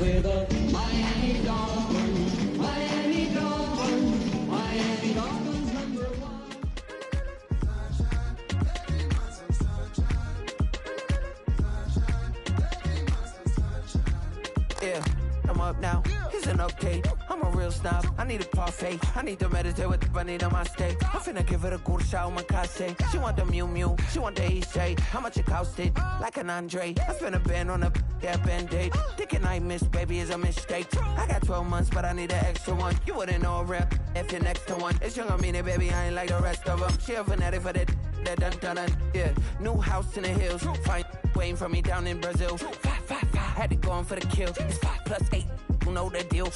with the Miami Dolphins. Miami Dolphins. Miami Dolphins #1. Yeah, I'm up now. Isn't okay. I'm a real snob. I need a parfait. I need to meditate with the bunny on my stay. I'm finna give it a good shot on my case. She want the Mew Mew. She want the EJ. How much it costed? Like an Andre. I spent a band on a that band-aid. Thinking I miss, baby, is a mistake. I got 12 months, but I need an extra one. You wouldn't know a rep if you're next to one. It's young, I mean it, baby. I ain't like the rest of them. She a fanatic for that dun. Yeah, new house in the hills. Fine, waiting for me down in Brazil. 5. Had to go on for the kill. It's 5 plus 8. You know the deal.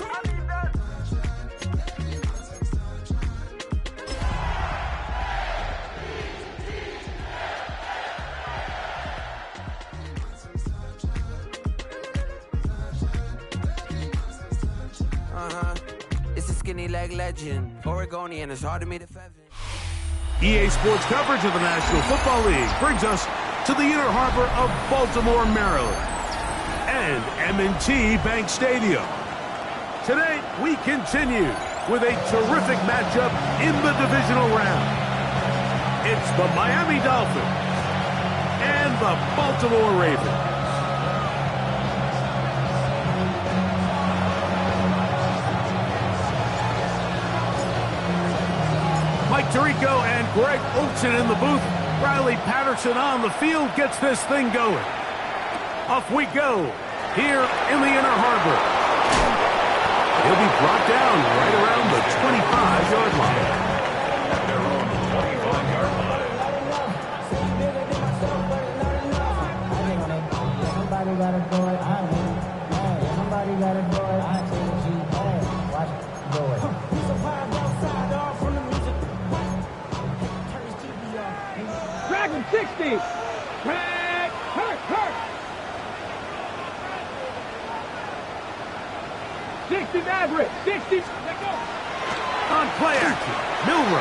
It's a skinny leg legend. Oregonian, it's hard to meet a Fevin. EA Sports coverage of the National Football League brings us to the inner harbor of Baltimore, Maryland, and M&T Bank Stadium. Today, we continue with a terrific matchup in the divisional round. It's the Miami Dolphins and the Baltimore Ravens. Mike Tirico and Greg Olson in the booth. Riley Patterson on the field gets this thing going. Off we go here in the inner harbor. He'll be brought down right around the 25-yard line. Their own 25-yard line. Somebody got to do it. Somebody got to do it. I say what you watch it. Do it. He's a vibe outside, all from the music. Turn his TV off. Drag him 60. Drag. Hurt. 60 Maverick. 60. Let go. On play action, Milroe.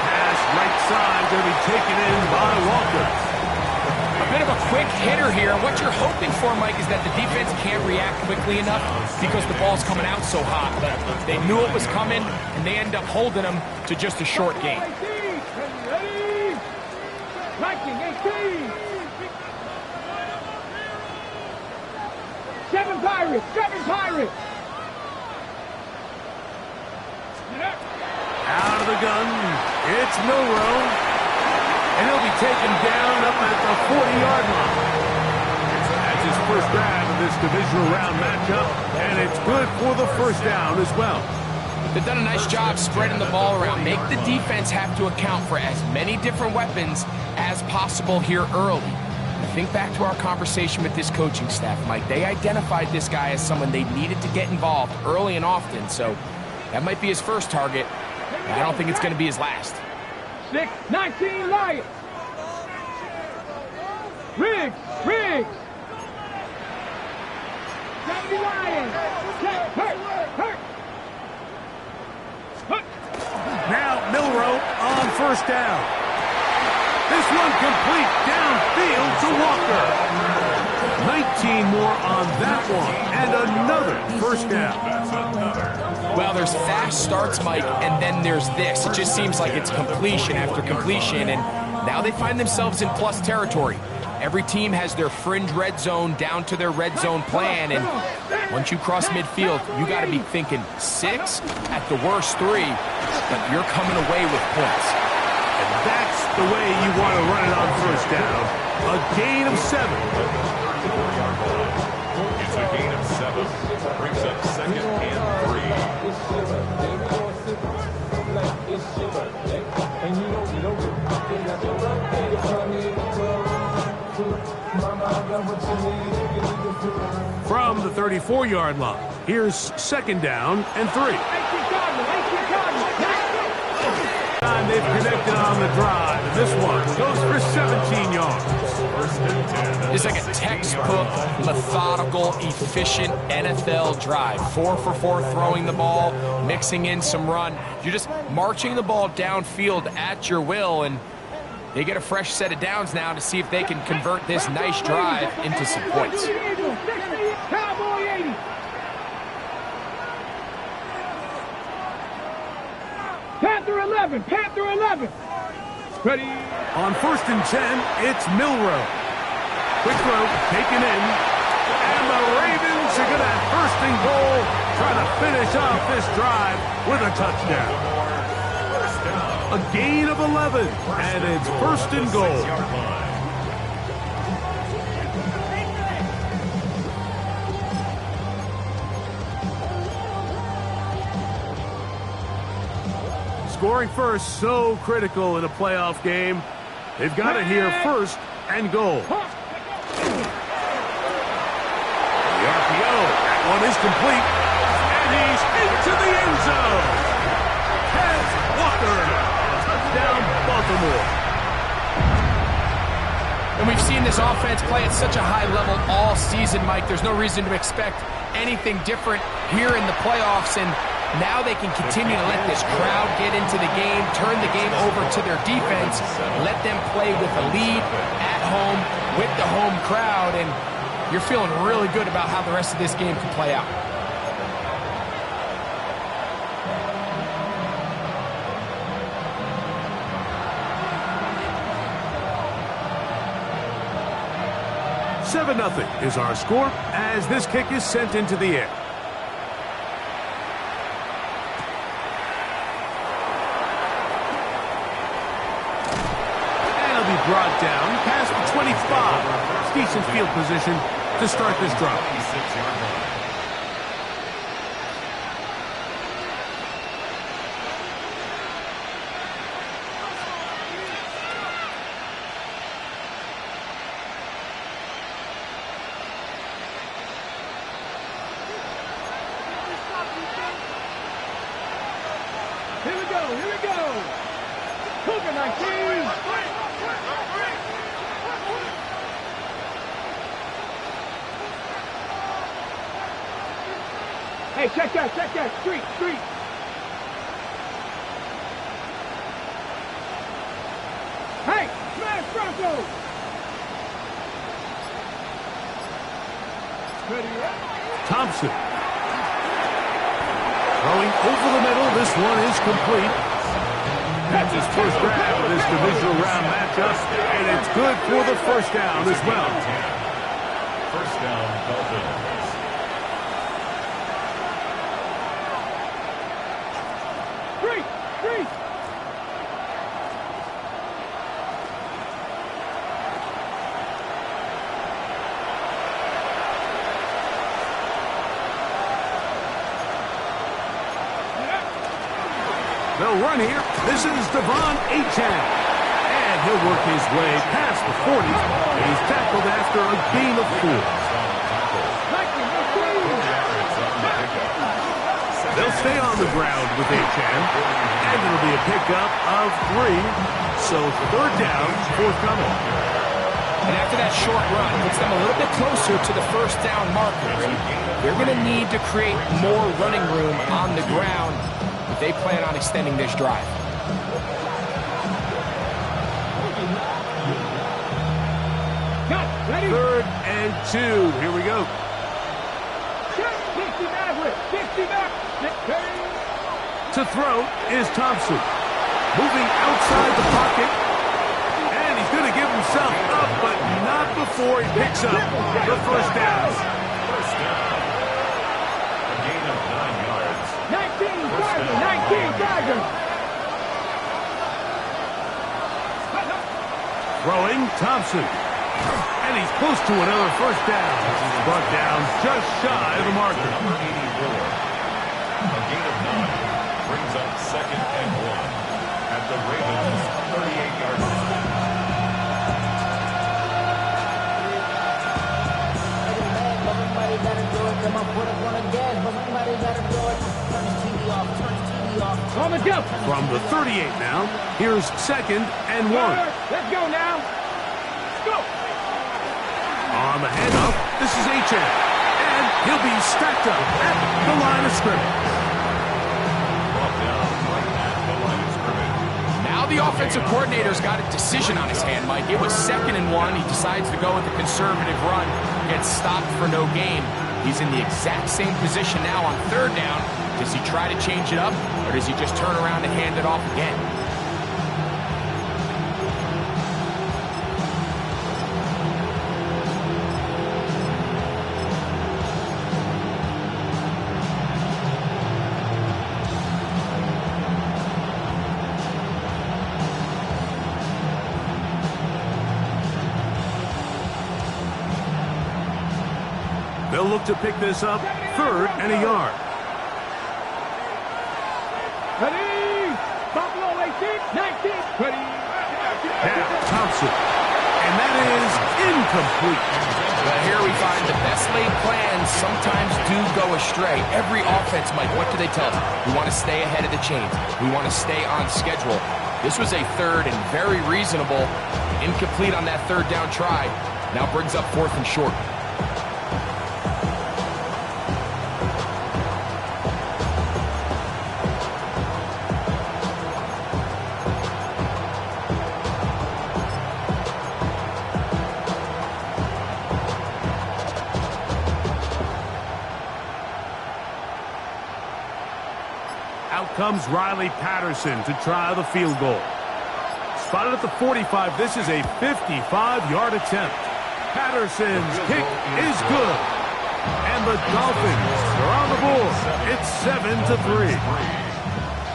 Pass right side going to be taken in by Walker. A bit of a quick hitter here. What you're hoping for, Mike, is that the defense can't react quickly enough because the ball's coming out so hot. But they knew it was coming, and they end up holding them to just a short game. Ready? Viking 18. 7 Pirates. Out of the gun, it's Milroe. And he'll be taken down up at the 40-yard line. That's his first drive of this divisional round matchup, and it's good for the first down as well. They've done a nice job spreading the ball around. Make the defense have to account for as many different weapons as possible here early. Think back to our conversation with this coaching staff, Mike. They identified this guy as someone they needed to get involved early and often, so that might be his first target. I don't think it's going to be his last. 6-19 Lions. Riggs. 70 Lions. Hurt. Now Milroe on first down. This one complete downfield to Walker. 19 more on that one, and another first down. Well, there's fast starts, Mike, and then there's this. It just seems like it's completion after completion, and now they find themselves in plus territory. Every team has their fringe red zone down to their red zone plan, and once you cross midfield, you got to be thinking 6, at the worst 3, but you're coming away with points. And that's the way you want to run it on first down. A gain of 7. It's a gain of 7. Brings up 2nd and 3. From the 34-yard line, here's 2nd down and 3. Time they've connected on the drive, and this one goes for 17 yards. It's like a textbook, methodical, efficient NFL drive. 4 for 4 throwing the ball, mixing in some run. You're just marching the ball downfield at your will, and They get a fresh set of downs now to see if they can convert this nice drive into some points. Cowboy 80. Panther 11. Panther 11. Ready. On 1st and 10, it's Milrow. Quick throw, taken in. And the Ravens are going to have 1st and goal, trying to finish off this drive with a touchdown. A gain of 11, and it's 1st and goal. Scoring first, so critical in a playoff game. They've got it here, 1st and goal. The RPO, that one is complete, and he's into the end zone. Kez Walker, touchdown Baltimore. And we've seen this offense play at such a high level all season, Mike. There's no reason to expect anything different here in the playoffs, and now they can continue to let this crowd get into the game, turn the game over to their defense, let them play with the lead at home with the home crowd, and you're feeling really good about how the rest of this game can play out. Seven 0 is our score as this kick is sent into the air. Brought down past the 25. It's decent field position to start this drive. Here we go. Here we go. Cougar 19. Hey, check that, street. Hey, smash Broncos! Thompson. Throwing over the middle, this one is complete. That's his first grab of this divisional round matchup, and it's good for the 1st down as well. 1st down, Dolphins. Street! They'll run here. This is Devon Achane. And he'll work his way past the 40. He's tackled after a gain of 4. They'll stay on the ground with Achane. And it'll be a pickup of 3. So 3rd down, forthcoming. And after that short run, it puts them a little bit closer to the 1st down marker. They're going to need to create more running room on the ground if they plan on extending this drive. Ready? 3rd and 2. Here we go. 60 Maverick. 60 Maverick. To throw is Thompson. Moving outside the pocket. And he's going to give himself up, but not before he picks up the 1st down. 1st down. A gain of 9 yards. 19 Tigers. Throwing Thompson. And he's close to another 1st down. He's brought down just shy of the marker. Number 84. A gain of 9 brings up 2nd and 1 at the Ravens 38-yard line. Somebody gotta do it. Come on, put up on the gas, but somebody gotta do it. Turn the TV off. On the jump. From the 38 now, here's 2nd and 1. Let's go now. Let's go. On the handoff, this is Achane. And he'll be stacked up at the line of scrimmage. Brought down right at the line of scrimmage. Now the the offensive coordinator's got a decision on his hand, Mike. It was 2nd and 1. He decides to go with a conservative run, gets stopped for no gain. He's in the exact same position now on 3rd down. Does he try to change it up, or does he just turn around and hand it off again? They'll look to pick this up, 3rd and a yard. Ready? Buffalo 18, 19, ready. Now, Thompson. And that is incomplete. Well, here we find the best laid plans sometimes do go astray. Every offense, Mike, what do they tell us? We want to stay ahead of the chains. We want to stay on schedule. This was a 3rd and very reasonable. Incomplete on that 3rd down try. Now brings up 4th and short. Out comes Riley Patterson to try the field goal. Spotted at the 45. This is a 55-yard attempt. Patterson's kick is good. And the Dolphins are on the board. It's 7-3.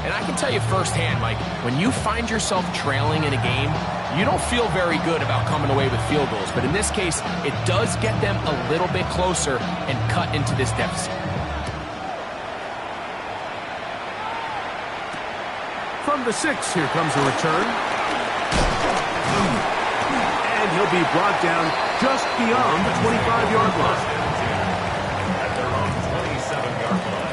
And I can tell you firsthand, Mike, when you find yourself trailing in a game, you don't feel very good about coming away with field goals. But in this case, it does get them a little bit closer and cut into this deficit. From the 6, here comes a return. And he'll be brought down just beyond the 25-yard line. At their own 27-yard line.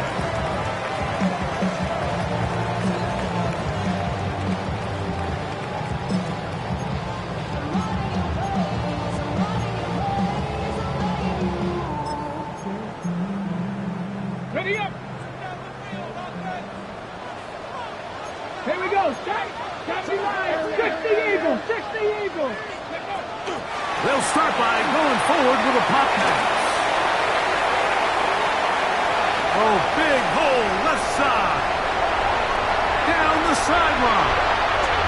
Ready up. Here we go. 60 Eagles. 60 Eagles. They'll start by going forward with a pop pass. Oh, big hole left side. Down the sideline.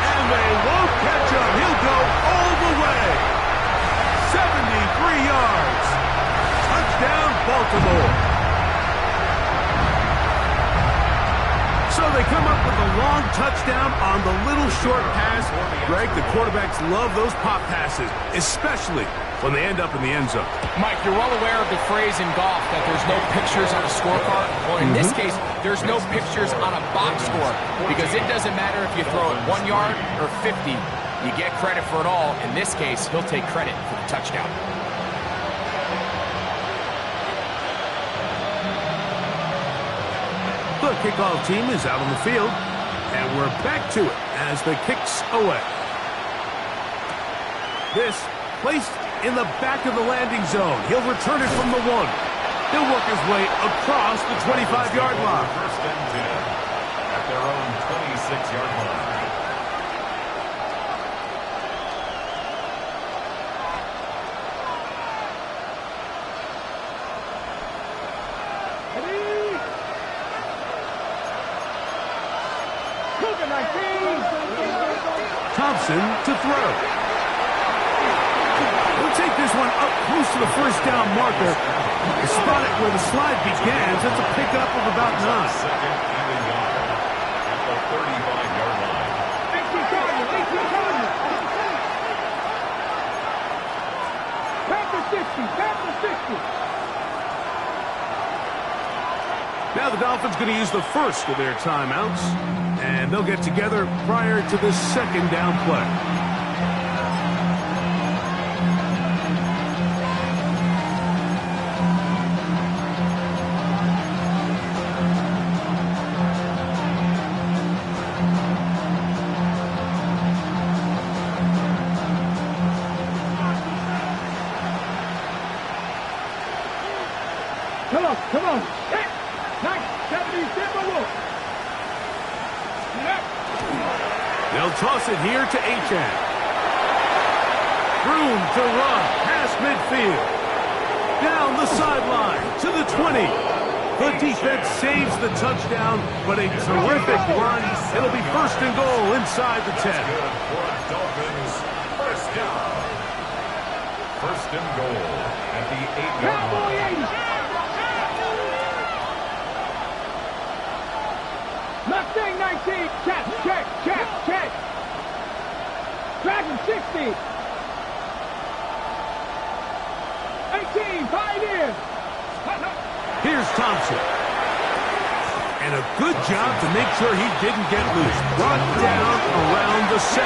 And they won't catch him. He'll go all the way. 73 yards. Touchdown, Baltimore. So they come up with a long touchdown on the little short pass. Greg, the quarterbacks love those pop passes, especially when they end up in the end zone. Mike, you're well aware of the phrase in golf that there's no pictures on a scorecard. Or in this case, there's no pictures on a box score, because it doesn't matter if you throw it 1 yard or 50. You get credit for it all. In this case, he'll take credit for the touchdown. The kickoff team is out on the field, and we're back to it as the kick's away. This placed in the back of the landing zone. He'll return it from the 1. He'll work his way across the 25-yard line. 1st and 10 at their own 26-yard line. Thompson to throw. He'll take this one up close to the 1st down marker. Spot it where the slide begins. It's a pickup of about 9. 2nd even yard at the 35-yard line. Panther 60. Now the Dolphins going to use the first of their timeouts, and they'll get together prior to the 2nd down play. Come on. Hey, 9, 70, Wolf. They'll toss it here to Achane. Room to run past midfield. Down the sideline to the 20. The defense saves the touchdown, but a terrific run. It'll be first and goal inside the 10. Good for Dolphins. First down. First and goal at the 8-yard line. Mustang 19, check. Dragon 60. 18, Pioneer. Here's Thompson. And a good job to make sure he didn't get loose. Brought down around the 7.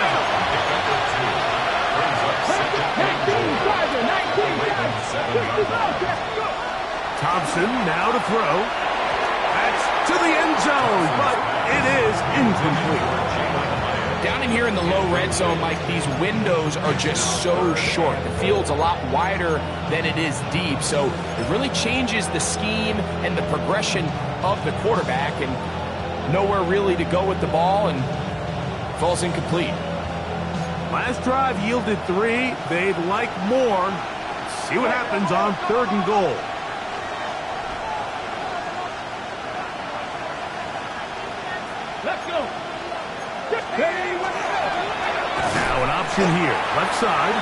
19, Tiger, 19, Thompson now to throw. That's to the end zone, but it is incomplete. Down in here in the low red zone, Mike, these windows are just so short. The field's a lot wider than it is deep, so it really changes the scheme and the progression of the quarterback, and nowhere really to go with the ball, and falls incomplete. Last drive yielded 3. They'd like more. See what happens on 3rd and goal. Let's go. Now an option here, left side,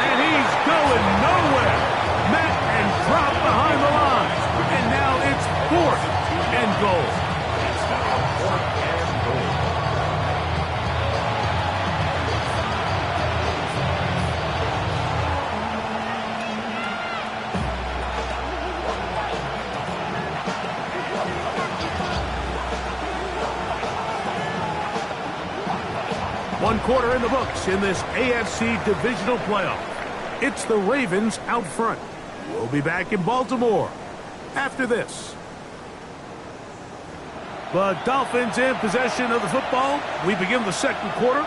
and he's going nowhere. Met and dropped behind the line. And now it's 4th and goal. One quarter in the books in this AFC divisional playoff. It's the Ravens out front. We'll be back in Baltimore after this. The Dolphins in possession of the football. We begin the second quarter.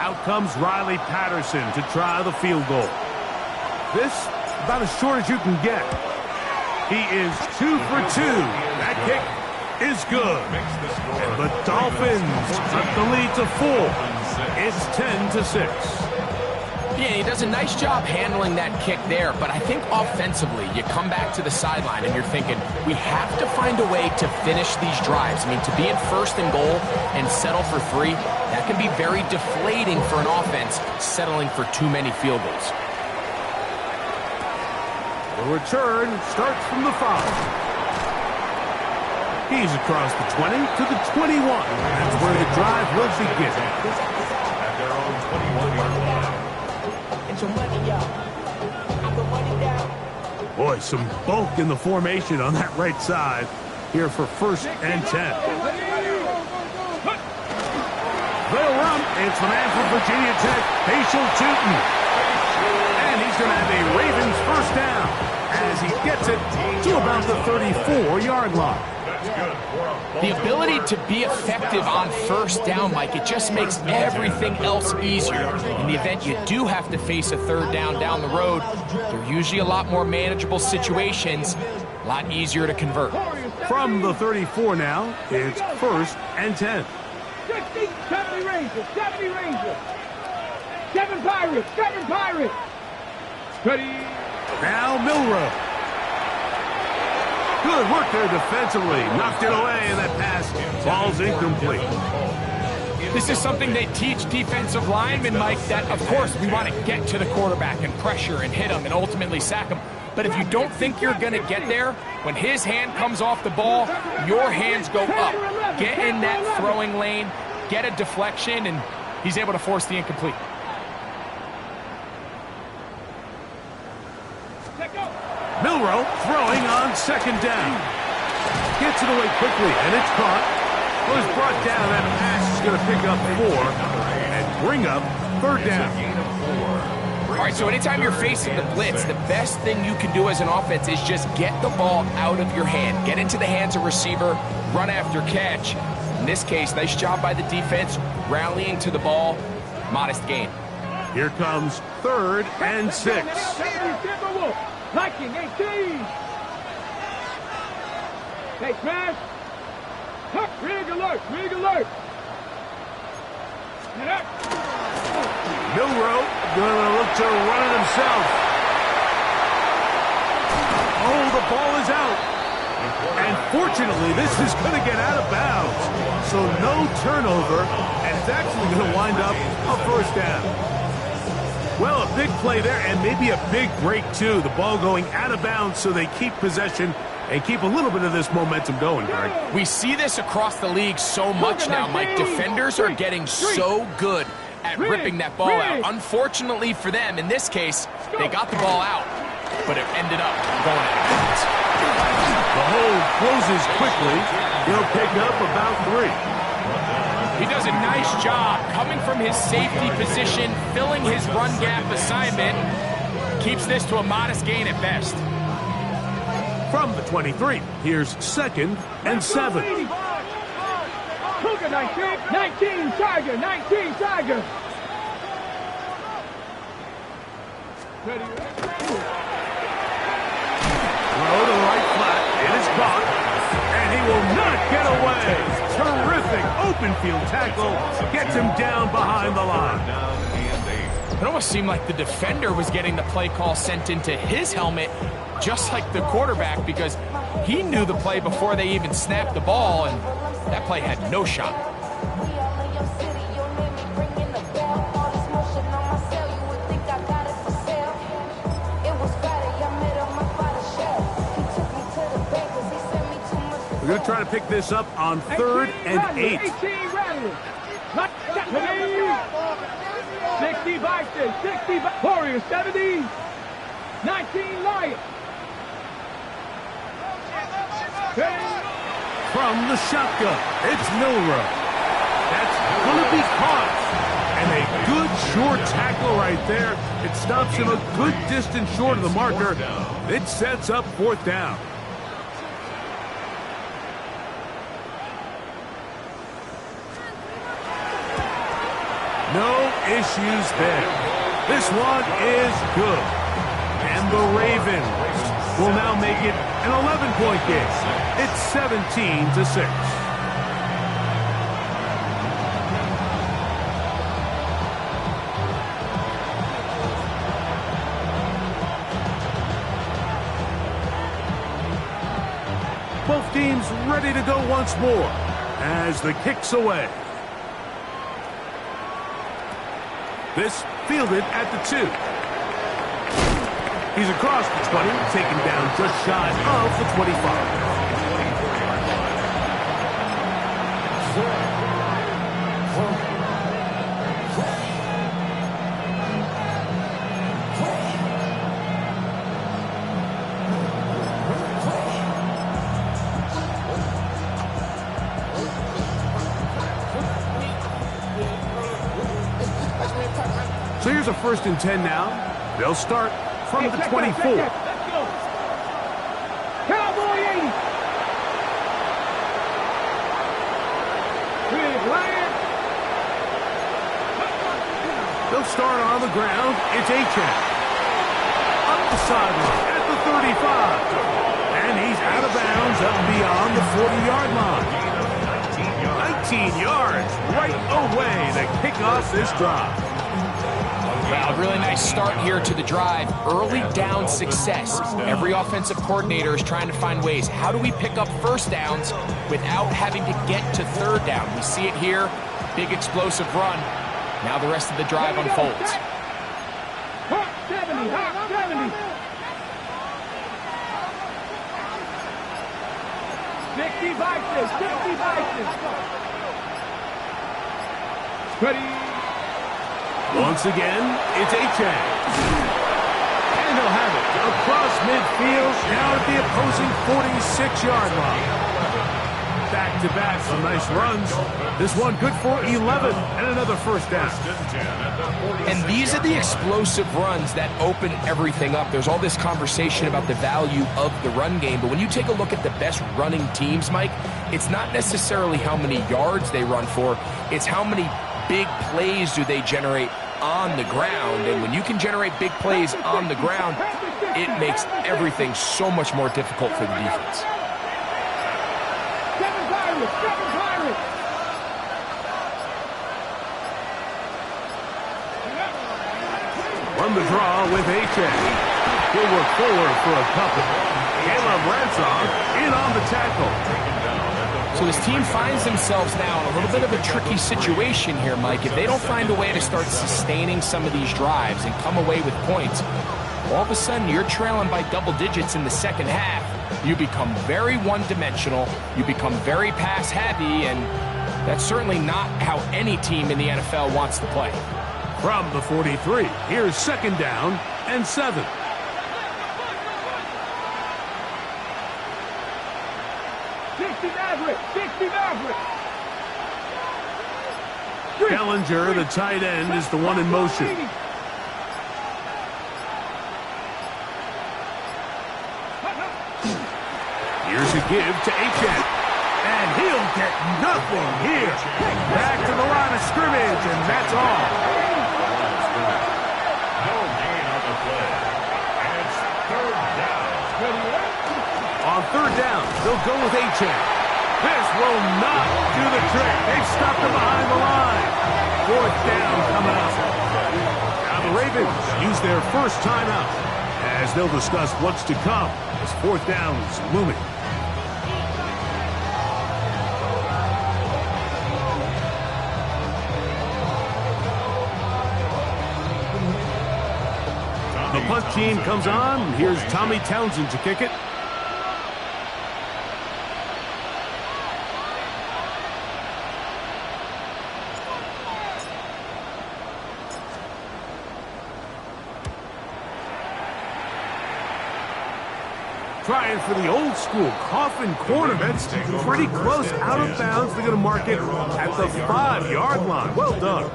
Out comes Riley Patterson to try the field goal. This about as short as you can get. He is 2 for 2. That kick is good. And the Dolphins cut the lead to 4. It's 10-6. Yeah, he does a nice job handling that kick there, but I think offensively, you come back to the sideline and you're thinking, we have to find a way to finish these drives. I mean, to be in 1st and goal and settle for 3, that can be very deflating for an offense settling for too many field goals. The return starts from the 5. He's across the 20 to the 21. That's where the drive will begin. At their own 21-yard line. Boy, some bulk in the formation on that right side here for 1st and 10. They'll run. It's the man from Virginia Tech, Facial Tootin. And he's going to have a Ravens first down as he gets it to about the 34-yard line. The ability to be effective on 1st down, Mike, it just makes everything else easier. In the event you do have to face a 3rd down the road, they're usually a lot more manageable situations, a lot easier to convert. From the 34 now, it's 1st and 10. 60, 70 Rangers, 70 Rangers. 7 Pirates, 7 Pirates. Steady. Now Milrow. Good work there defensively. Knocked it away, and that pass falls incomplete. This is something they teach defensive linemen, Mike, that, of course, we want to get to the quarterback and pressure and hit him and ultimately sack him. But if you don't think you're going to get there, when his hand comes off the ball, your hands go up. Get in that throwing lane, get a deflection, and he's able to force the incomplete. Milrow throwing on 2nd down. Gets it away quickly, and it's caught. Was brought down. That pass is going to pick up 4 and bring up 3rd down. All right, so anytime you're facing the blitz, the best thing you can do as an offense is just get the ball out of your hand. Get into the hands of receiver, run after catch. In this case, nice job by the defense, rallying to the ball. Modest gain. Here comes 3rd and 6. Liking 18. Hey, smash. Rig alert, rig alert. Milrow gonna look to run it himself. Oh, the ball is out. And fortunately, this is going to get out of bounds. So no turnover, and it's actually going to wind up a first down. Well, a big play there, and maybe a big break, too. The ball going out of bounds so they keep possession and keep a little bit of this momentum going, Greg. We see this across the league so much now, Mike. Defenders are getting so good at ripping that ball out. Unfortunately for them, in this case, they got the ball out, but it ended up going out of bounds. The hold closes quickly. He'll pick up about 3. He does a nice job coming from his safety position, filling his run gap assignment. Keeps this to a modest gain at best. From the 23, here's 2nd and 7. Cougar 19 Tiger, 19 Tiger. Ready. Throw to the right flat. It is caught. And he will not get away. Terrific open field tackle. Gets him down behind the line. It almost seemed like the defender was getting the play call sent into his helmet, just like the quarterback, because he knew the play before they even snapped the ball, and that play had no shot. We're going to try to pick this up on 3rd and 8. 18 Rattlers. 60 Bison, 60 Warriors, 70. 19 Lions. From the shotgun, it's Milrow. That's going to be caught. And a good short tackle right there. It stops him a good distance short of the marker. It sets up 4th down. No issues there. This one is good. And the Ravens will now make it an 11-point game. It's 17-6. Both teams ready to go once more as the kick's away. This fielded at the 2. He's across the 20, taken down just shy of the 25. So here's a 1st and 10 now. They'll start from the 24. Let's go. Cowboy 80. Big Lion. They'll start on the ground. It's Achan. Up the sideline at the 35. And he's out of bounds up beyond the 40-yard line. 19 yards right away to kick off this drive. Well, really nice start here to the drive. Early down success. Every offensive coordinator is trying to find ways. How do we pick up 1st downs without having to get to 3rd down? We see it here. Big explosive run. Now the rest of the drive unfolds. Hawk 70, Hawk 70. 60 Bison, 60 Bison. Ready. Once again, it's Achan. And he'll have it across midfield, now at the opposing 46-yard line. Back-to-back, some nice runs. This one good for 11 and another 1st down. And these are the explosive runs that open everything up. There's all this conversation about the value of the run game, but when you take a look at the best running teams, Mike, it's not necessarily how many yards they run for, it's how many big plays do they generate on the ground. And when you can generate big plays on the ground, it makes everything so much more difficult for the defense. 7 Virus, 7 From the draw with H.A. He'll work forward for a couple. Caleb Ransom in on the tackle. So this team finds themselves now in a little bit of a tricky situation here, Mike. If they don't find a way to start sustaining some of these drives and come away with points, all of a sudden you're trailing by double digits in the second half. You become very one-dimensional. You become very pass-heavy, and that's certainly not how any team in the NFL wants to play. From the 43, here's second down and 7. Bellinger, the tight end, is the one in motion. Here's a give to H.A. And he'll get nothing here. Back to the line of scrimmage, and that's all. No gain on the play. And it's third down. On third down, they'll go with H.A. This will not do the trick. They've stopped him behind the line. Fourth down coming up. Now the Ravens use their first timeout as they'll discuss what's to come as fourth down is looming. The punt team comes on. Here's Tommy Townsend to kick it. Trying for the old school coffin corner. That's pretty close out of bounds. They're going to mark it at the 5-yard line. Well done.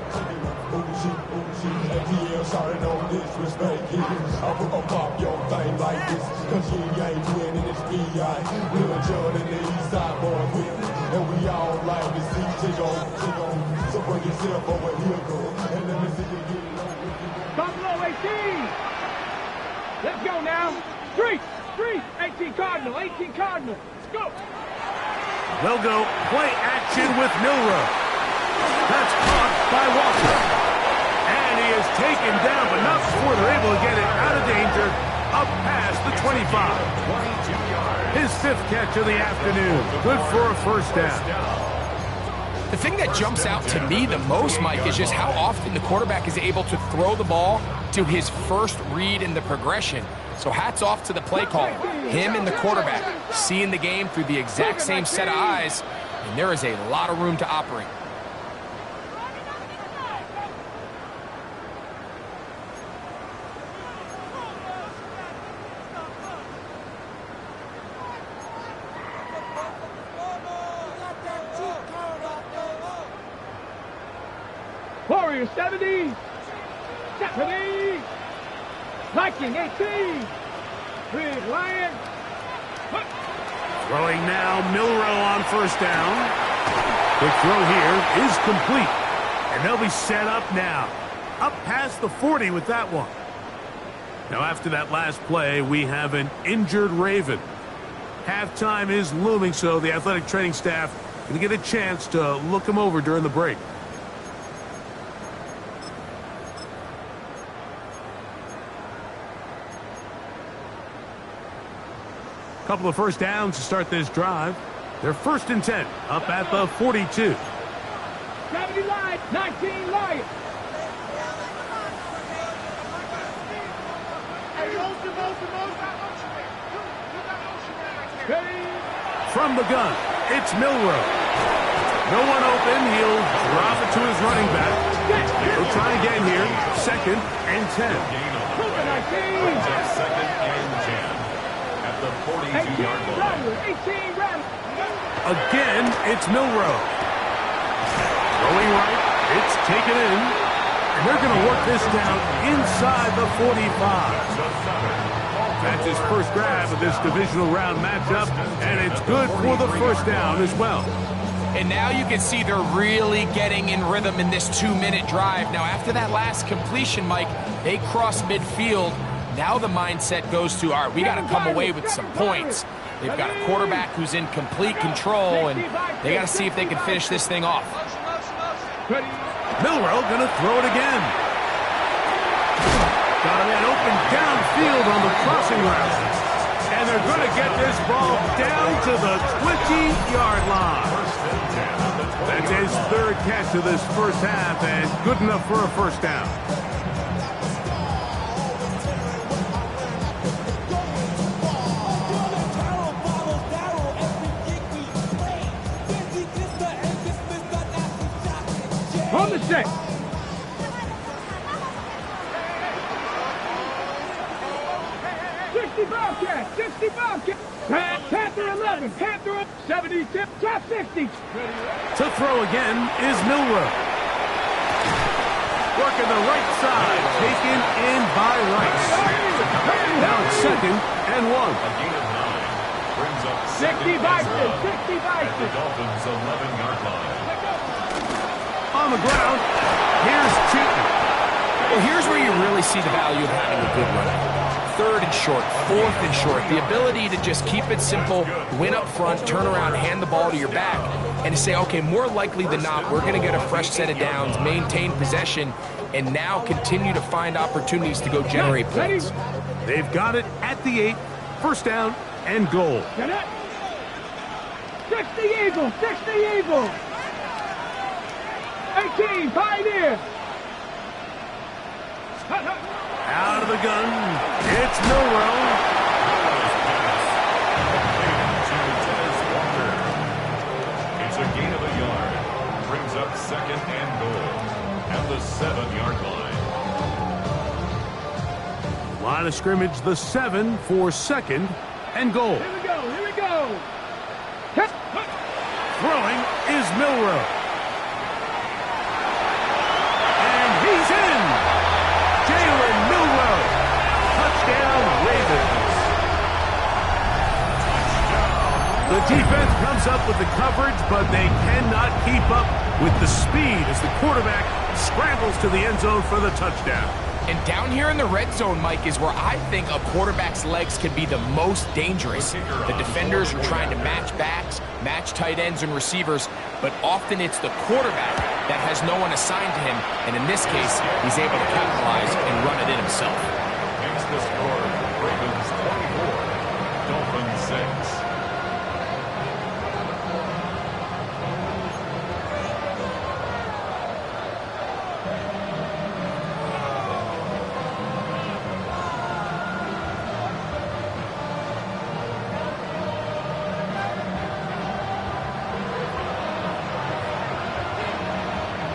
Buffalo 18. Let's go now. 3, 18 Cardinal, 18 Cardinal. Let's go. They'll go play action with Milroe. That's caught by Walker. And he is taken down, but not before they're able to get it out of danger, up past the 25. His 5th catch of the afternoon. Good for a first down. The thing that jumps out to me the most, Mike, is just how often the quarterback is able to throw the ball to his first read in the progression. So hats off to the play caller. Him and the quarterback seeing the game through the exact same set of eyes, and there is a lot of room to operate. Warrior 70. Viking 18. Big Lion. Throwing now, Milroe on first down. The throw here is complete. And they'll be set up now. Up past the 40 with that one. Now after that last play, we have an injured Raven. Halftime is looming, so the athletic training staff going to get a chance to look him over during the break. Couple of first downs to start this drive. They're 1st and 10, up at the 42. 70 Lions, 19 Lions. From the gun, it's Milroe. No one open. He'll drop it to his running back. He'll try again here. 2nd and 10. Second and 10. At the 42-yard line. Again, it's Milroe. Going right, it's taken in. And they're going to work this down inside the 45. That's his first grab of this divisional round matchup, and it's good for the first down as well. And now you can see they're really getting in rhythm in this 2-minute drive. Now, after that last completion, Mike, they cross midfield. Now the mindset goes to, all right, we got to come away with some points. They've got a quarterback who's in complete control, and they got to see if they can finish this thing off. Milroe going to throw it again. Got a man open downfield on the crossing route. And they're going to get this ball down to the 20-yard line. That's his third catch of this first half, and good enough for a first down. On the check. 60 Bobcat, 60 Bobcat. Panther 11, Panther 70, top 60. To throw again is Milroe. Working the right side, taken in by Rice. Now it's 2nd and 1. A gain of 9 brings up 60 Bison, 60 at the Bison. Dolphins' 11-yard line. On the ground, here's Cheaton. Well, here's where you really see the value of having a good runner. 3rd and short, 4th and short. The ability to just keep it simple, win up front, turn around, hand the ball to your back, and to say, okay, more likely than not, we're going to get a fresh set of downs, maintain possession, and now continue to find opportunities to go generate points. They've got it at the 8, first down and goal. Get it. 60 Eagles, 60 Eagles. 18, Pioneer. Out of the gun, it's Milroe. It's a gain of a yard. Brings up 2nd and goal at the 7-yard line. Line of scrimmage, the 7 for 2nd and goal. Here we go, here we go. Throwing is Milroe. And he's in. Jalen Milroe. Touchdown, Ravens. The defense comes up with the coverage, but they cannot keep up with the speed as the quarterback scrambles to the end zone for the touchdown. And down here in the red zone, Mike, is where I think a quarterback's legs can be the most dangerous. The defenders are trying to match backs, match tight ends and receivers, but often it's the quarterback that has no one assigned to him, and in this case, he's able to capitalize and run it in himself. Makes the score Ravens 24, Dolphins 6.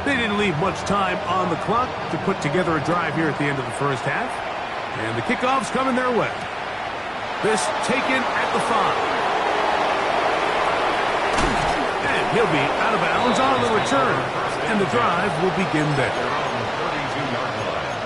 They didn't leave much time on the clock to put together a drive here at the end of the first half. And the kickoff's coming their way. This taken at the 5. And he'll be out of bounds on the return. And the drive will begin there. They're on the 32-yard line.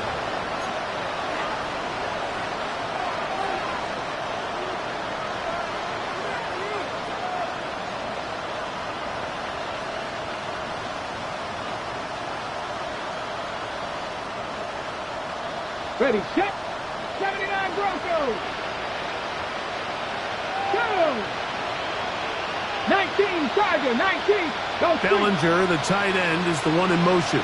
Ready, set. 79 Broncos. Go. 19 Tiger, 19. Go. Bellinger, the tight end, is the one in motion.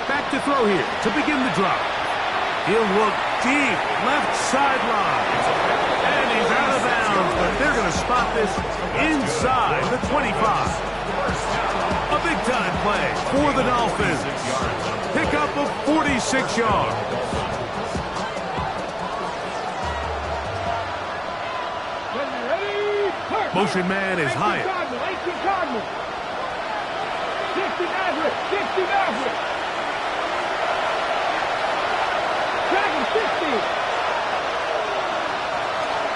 Back to throw here to begin the drive. He'll look deep, left sideline. And he's out of bounds, but they're going to spot this inside the 25. A big-time play for the Dolphins. Pick up of 46 yards. Motion man is Hyatt. 18 Cardinal. 60 Maverick, 60 Maverick. Dragon 60.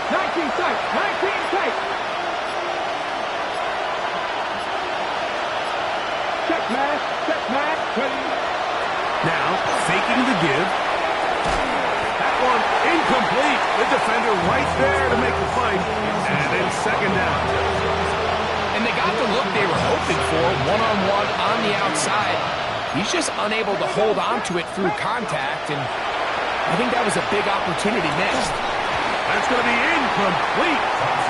19 tight, 19 tight. Check mask, ready. Now, faking the give. That one incomplete. The defender right there to make the fight. And it's 2nd down. And they got the look they were hoping for, one-on-one on the outside. He's just unable to hold on to it through contact, and I think that was a big opportunity missed. That's going to be incomplete.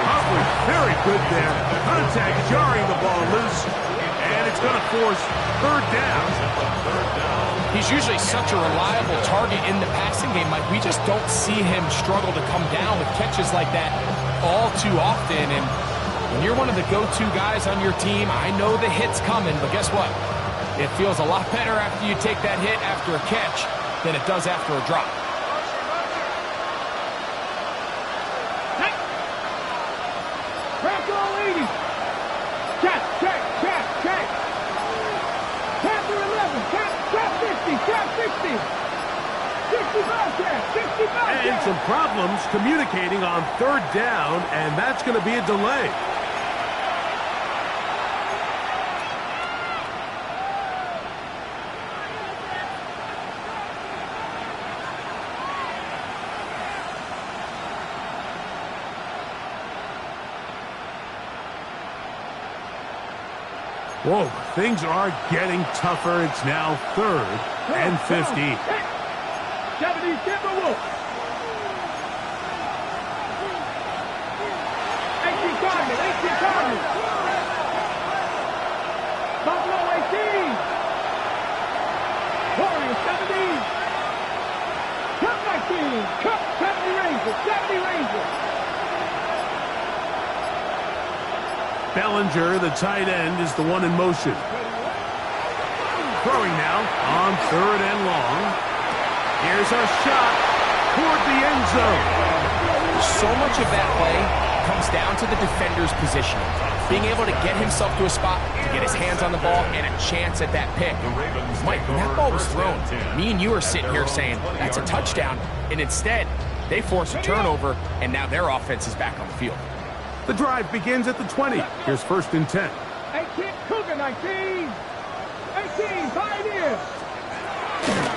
Coverage very good there. Contact jarring the ball loose, and it's going to force third down. He's usually such a reliable target in the passing game, Mike. We just don't see him struggle to come down with catches like that all too often. And when you're one of the go-to guys on your team, I know the hit's coming, but guess what? It feels a lot better after you take that hit after a catch than it does after a drop. Crack all 80. Check. Panther 11. Trap 50. Trap 60. 65 trap. 65 And trap. some problems communicating on third down, and that's going to be a delay. Whoa, things are getting tougher. It's now 3rd and 50. 70 Timberwolves. 18 Cardinals. Buffalo 18. Warriors 17. Cup 19. Cup 70 Rangers. 70 Rangers. Bellinger, the tight end, is the one in motion. Throwing now on 3rd and long. Here's a shot toward the end zone. So much of that play comes down to the defender's positioning. Being able to get himself to a spot, to get his hands on the ball, and a chance at that pick. Mike, when that ball was thrown, me and you are sitting here saying, that's a touchdown. And instead, they force a turnover, and now their offense is back on the field. The drive begins at the 20. Here's 1st and 10. 18 Cougar 19. 18 Pioneers.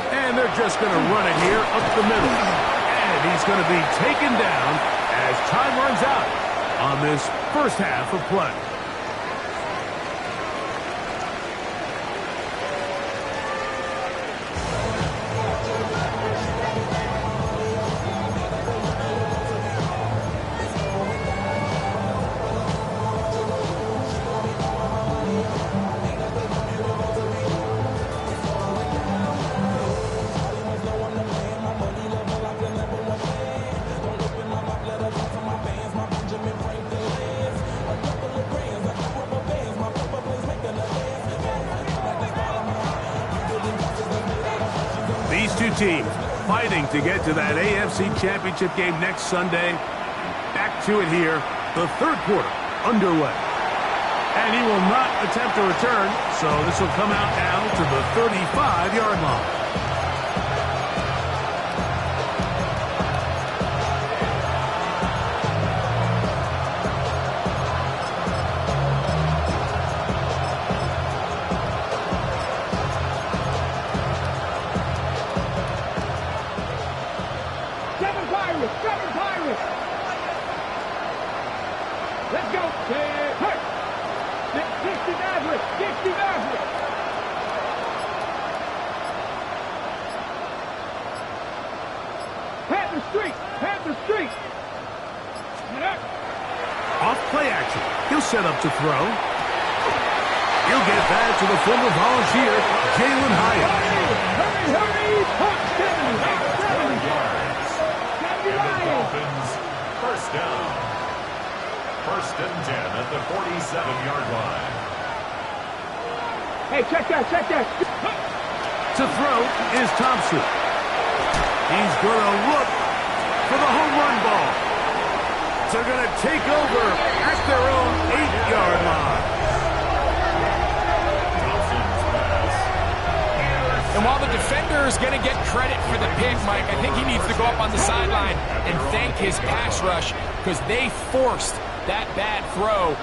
And they're just going to run it here up the middle. And he's going to be taken down as time runs out on this first half of play. These two teams fighting to get to that AFC Championship game next Sunday. Back to it here, the 3rd quarter underway. And he will not attempt a return, so this will come out now to the 35-yard line. Seven Pirates. Let's go. 60 Maverick. Panther Street. Off play action. He'll set up to throw. He'll get that to the former Volunteer, Jalen Hyatt. Hurry. Punch 70 yards. And the Dolphins, first down. 1st and 10 at the 47-yard line. Hey, check that. To throw is Thompson. He's going to look for the home run ball. They're going to take over at their own 8-yard line. And while the defender is going to get credit for the pick, Mike, I think he needs to go up on the sideline and thank his pass rush because they forced that bad throw.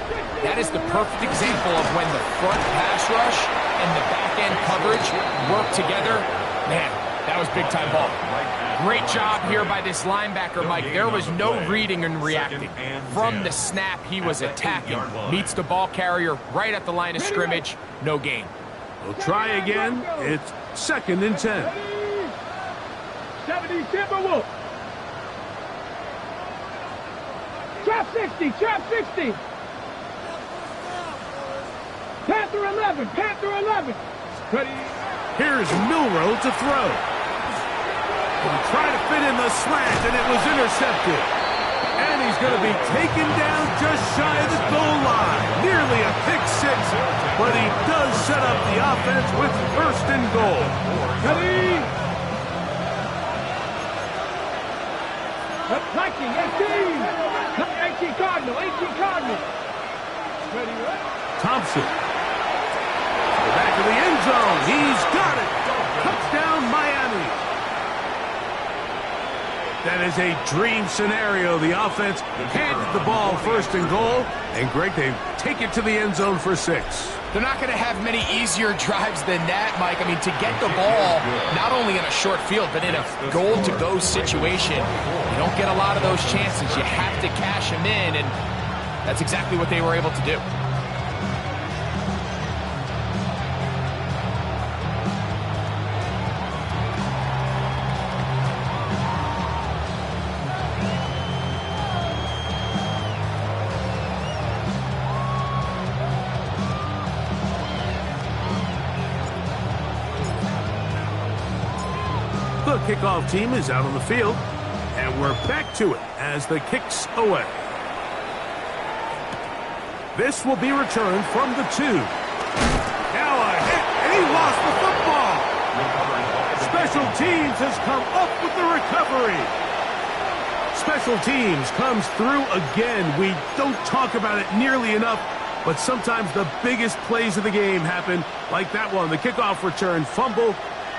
That is the perfect example of when the front pass rush and the back-end coverage work together. Man, that was big-time ball. Great job here by this linebacker, Mike. There was no reading and reacting. From the snap, he was attacking. Meets the ball carrier right at the line of scrimmage. No gain. We'll try again. It's 2nd and 10. 70 Timberwolves. Trap 60, trap 60. Panther 11, Panther 11. Ready. Here's Milroe to throw. He tried to fit in the slant, and it was intercepted. And he's going to be taken down just shy of the goal line. Nearly a pick six, but he does set up the offense with 1st and goal. Ready. 18 Cardinal, 18 Cardinal. Ready, Thompson. To the back of the end zone. He's got it. Touchdown, Miami. That is a dream scenario. The offense handed the ball 1st and goal. And Greg, they take it to the end zone for 6. They're not going to have many easier drives than that, Mike. I mean, to get the ball not only in a short field, but in a goal-to-go situation, you don't get a lot of those chances. You have to cash them in, and that's exactly what they were able to do. The kickoff team is out on the field, and we're back to it as the kick's away. This will be returned from the 2. Now a hit, and he lost the football. Special teams has come up with the recovery. Special teams comes through again. We don't talk about it nearly enough, but sometimes the biggest plays of the game happen like that one. The kickoff return, fumble,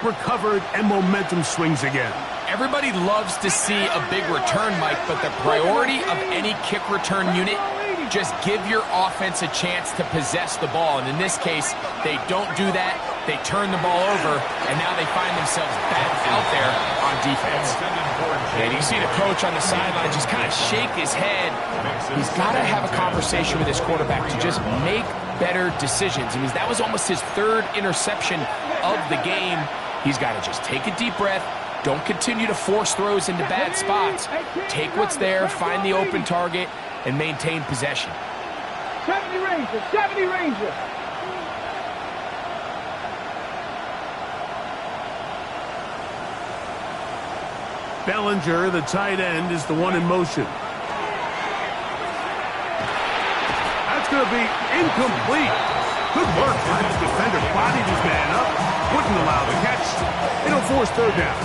recovered, and momentum swings again. Everybody loves to see a big return, Mike, but the priority of any kick return unit, just give your offense a chance to possess the ball. And in this case, they don't do that. They turn the ball over, and now they find themselves back out there on defense. And you see the coach on the sideline just kind of shake his head. He's got to have a conversation with his quarterback to just make better decisions. I mean, that was almost his 3rd interception of the game. He's got to just take a deep breath. Don't continue to force throws into bad spots. Take what's there, find the open target, and maintain possession. 70 Rangers, 70 Rangers. Bellinger, the tight end, is the one in motion. That's going to be incomplete. Good work by the defender. Bodied his man up. Wouldn't allow the catch. It'll force 3rd down.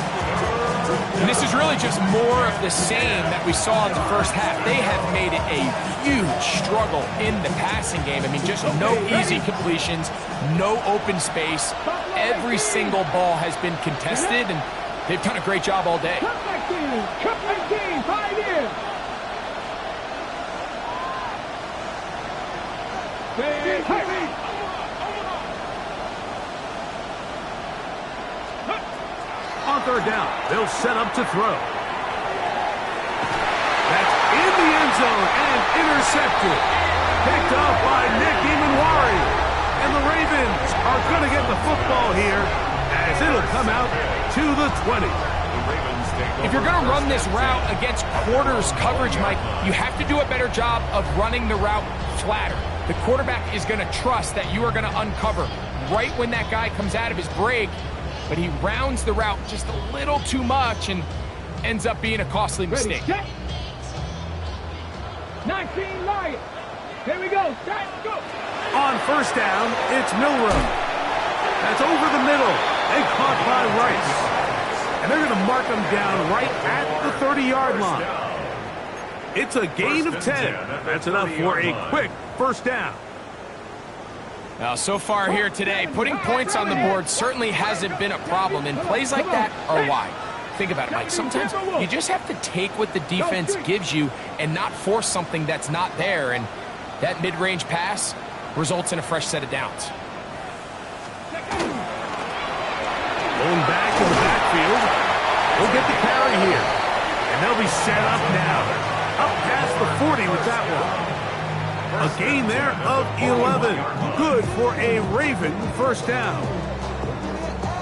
And this is really just more of the same that we saw in the first half. They have made it a huge struggle in the passing game. I mean, just no easy completions, no open space. Every single ball has been contested, and they've done a great job all day. Cut 19, 5 in. On 3rd down, they'll set up to throw. That's in the end zone and intercepted. Picked up by Nick Imanwari. And the Ravens are going to get the football here as it'll come out to the 20. If you're going to run this route against quarters coverage, Mike, you have to do a better job of running the route flatter. The quarterback is going to trust that you are going to uncover right when that guy comes out of his break, but he rounds the route just a little too much and ends up being a costly mistake. Ready, 19 Lions. Here we go. Set, go. On 1st down, it's Milroe. That's over the middle and caught by Rice. And they're going to mark him down right at the 30-yard line. It's a gain of 10. That's enough for a quick 1st down. Now, so far here today, putting points on the board certainly hasn't been a problem, and plays like that are why. Think about it, Mike. Sometimes you just have to take what the defense gives you and not force something that's not there, and that mid-range pass results in a fresh set of downs. Going back in the backfield. We'll get the carry here. And they'll be set up now. Up past the 40 with that one. A gain there of 11. Good for a Raven first down.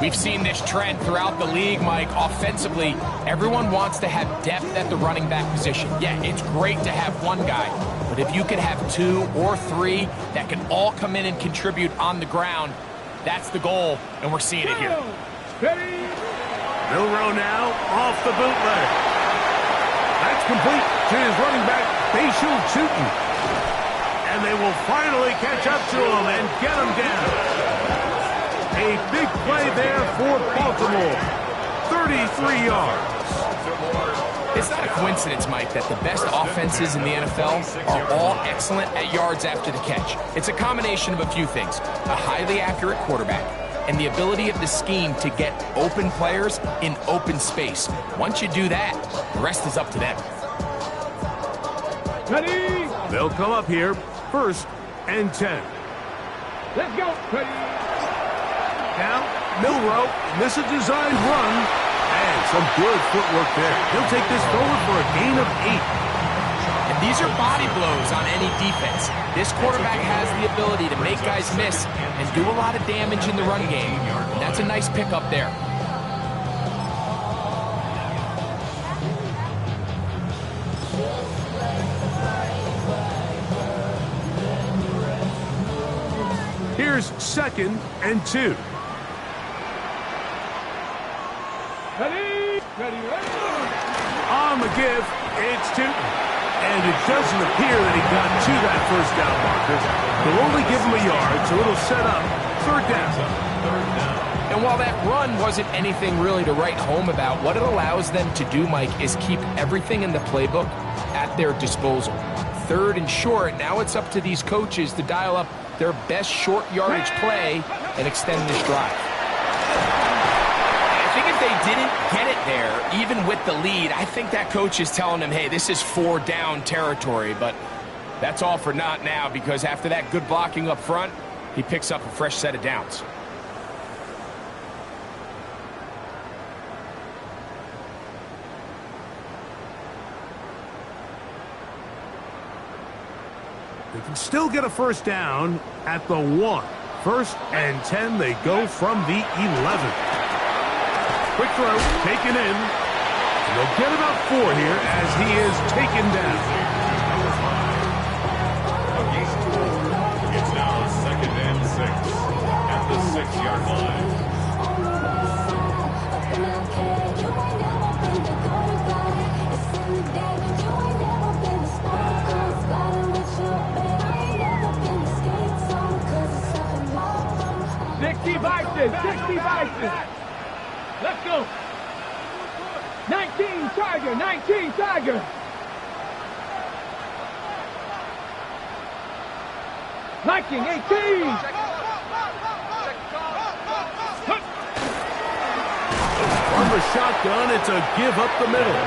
We've seen this trend throughout the league, Mike. Offensively, everyone wants to have depth at the running back position. Yeah, it's great to have one guy, but if you could have 2 or 3 that can all come in and contribute on the ground, that's the goal, and we're seeing it here. Milroe now off the bootleg. That's complete to his running back, Bashul Tutin. And they will finally catch up to him and get him down. A big play there for Baltimore. 33 yards. It's not a coincidence, Mike, that the best offenses in the NFL are all excellent at yards after the catch. It's a combination of a few things. A highly accurate quarterback and the ability of the scheme to get open players in open space. Once you do that, the rest is up to them. Ready? They'll come up here, 1st and 10. Let's go. Ready? Now, Milroe, this is a designed run, and some good footwork there. He'll take this forward for a gain of 8. And these are body blows on any defense. This quarterback has the ability to make guys miss and do a lot of damage in the run game. And that's a nice pickup there. Here's 2nd and 2. Ready? Ready, ready. On the give, it's Tutin. And it doesn't appear that he got to that first down marker. They'll only give him a yard, so it'll set up 3rd down. And while that run wasn't anything really to write home about, what it allows them to do, Mike, is keep everything in the playbook at their disposal. 3rd and short, now it's up to these coaches to dial up their best short yardage play and extend this drive. I think if they didn't get it there, even with the lead, I think that coach is telling them, hey, this is 4 down territory, but that's all for not now, because after that good blocking up front, he picks up a fresh set of downs. They can still get a first down at the 1. 1st and 10, they go from the 11. Quick throw, taken in. And they'll get about 4 here as he is taken down. It's now 2nd and 6 at the 6-yard line. Let's go. 19 Tiger, 19 Tiger. Viking 18. From the shotgun, it's a give up the middle.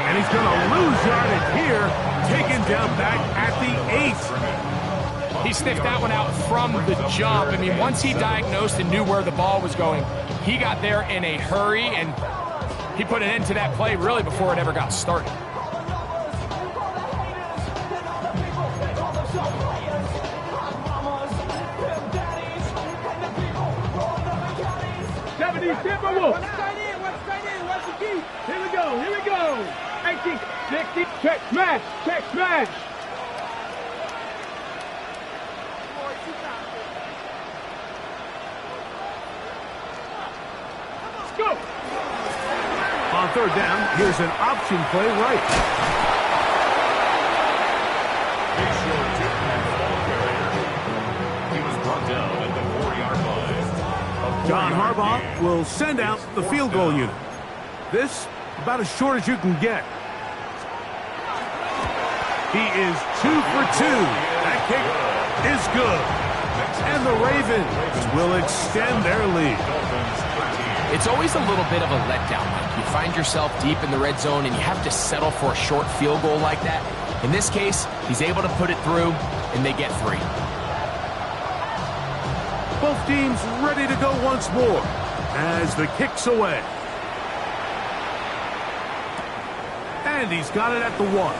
And he's going to lose yardage here, taken down back at the 8. He sniffed that one out from the jump. I mean, once he diagnosed and knew where the ball was going, he got there in a hurry, and he put an end to that play really before it ever got started. Here we go, here we go. 18, 60, check smash, check smash. Let's go. On 3rd down, here's an option play right. He was brought down at the 4-yard line. John Harbaugh will send out the field goal unit. This, about as short as you can get. He is 2 for 2. That kick is good. And the Ravens will extend their lead. It's always a little bit of a letdown, Mike. You find yourself deep in the red zone and you have to settle for a short field goal like that. In this case, he's able to put it through, and they get 3. Both teams ready to go once more as the kick's away. And he's got it at the 1.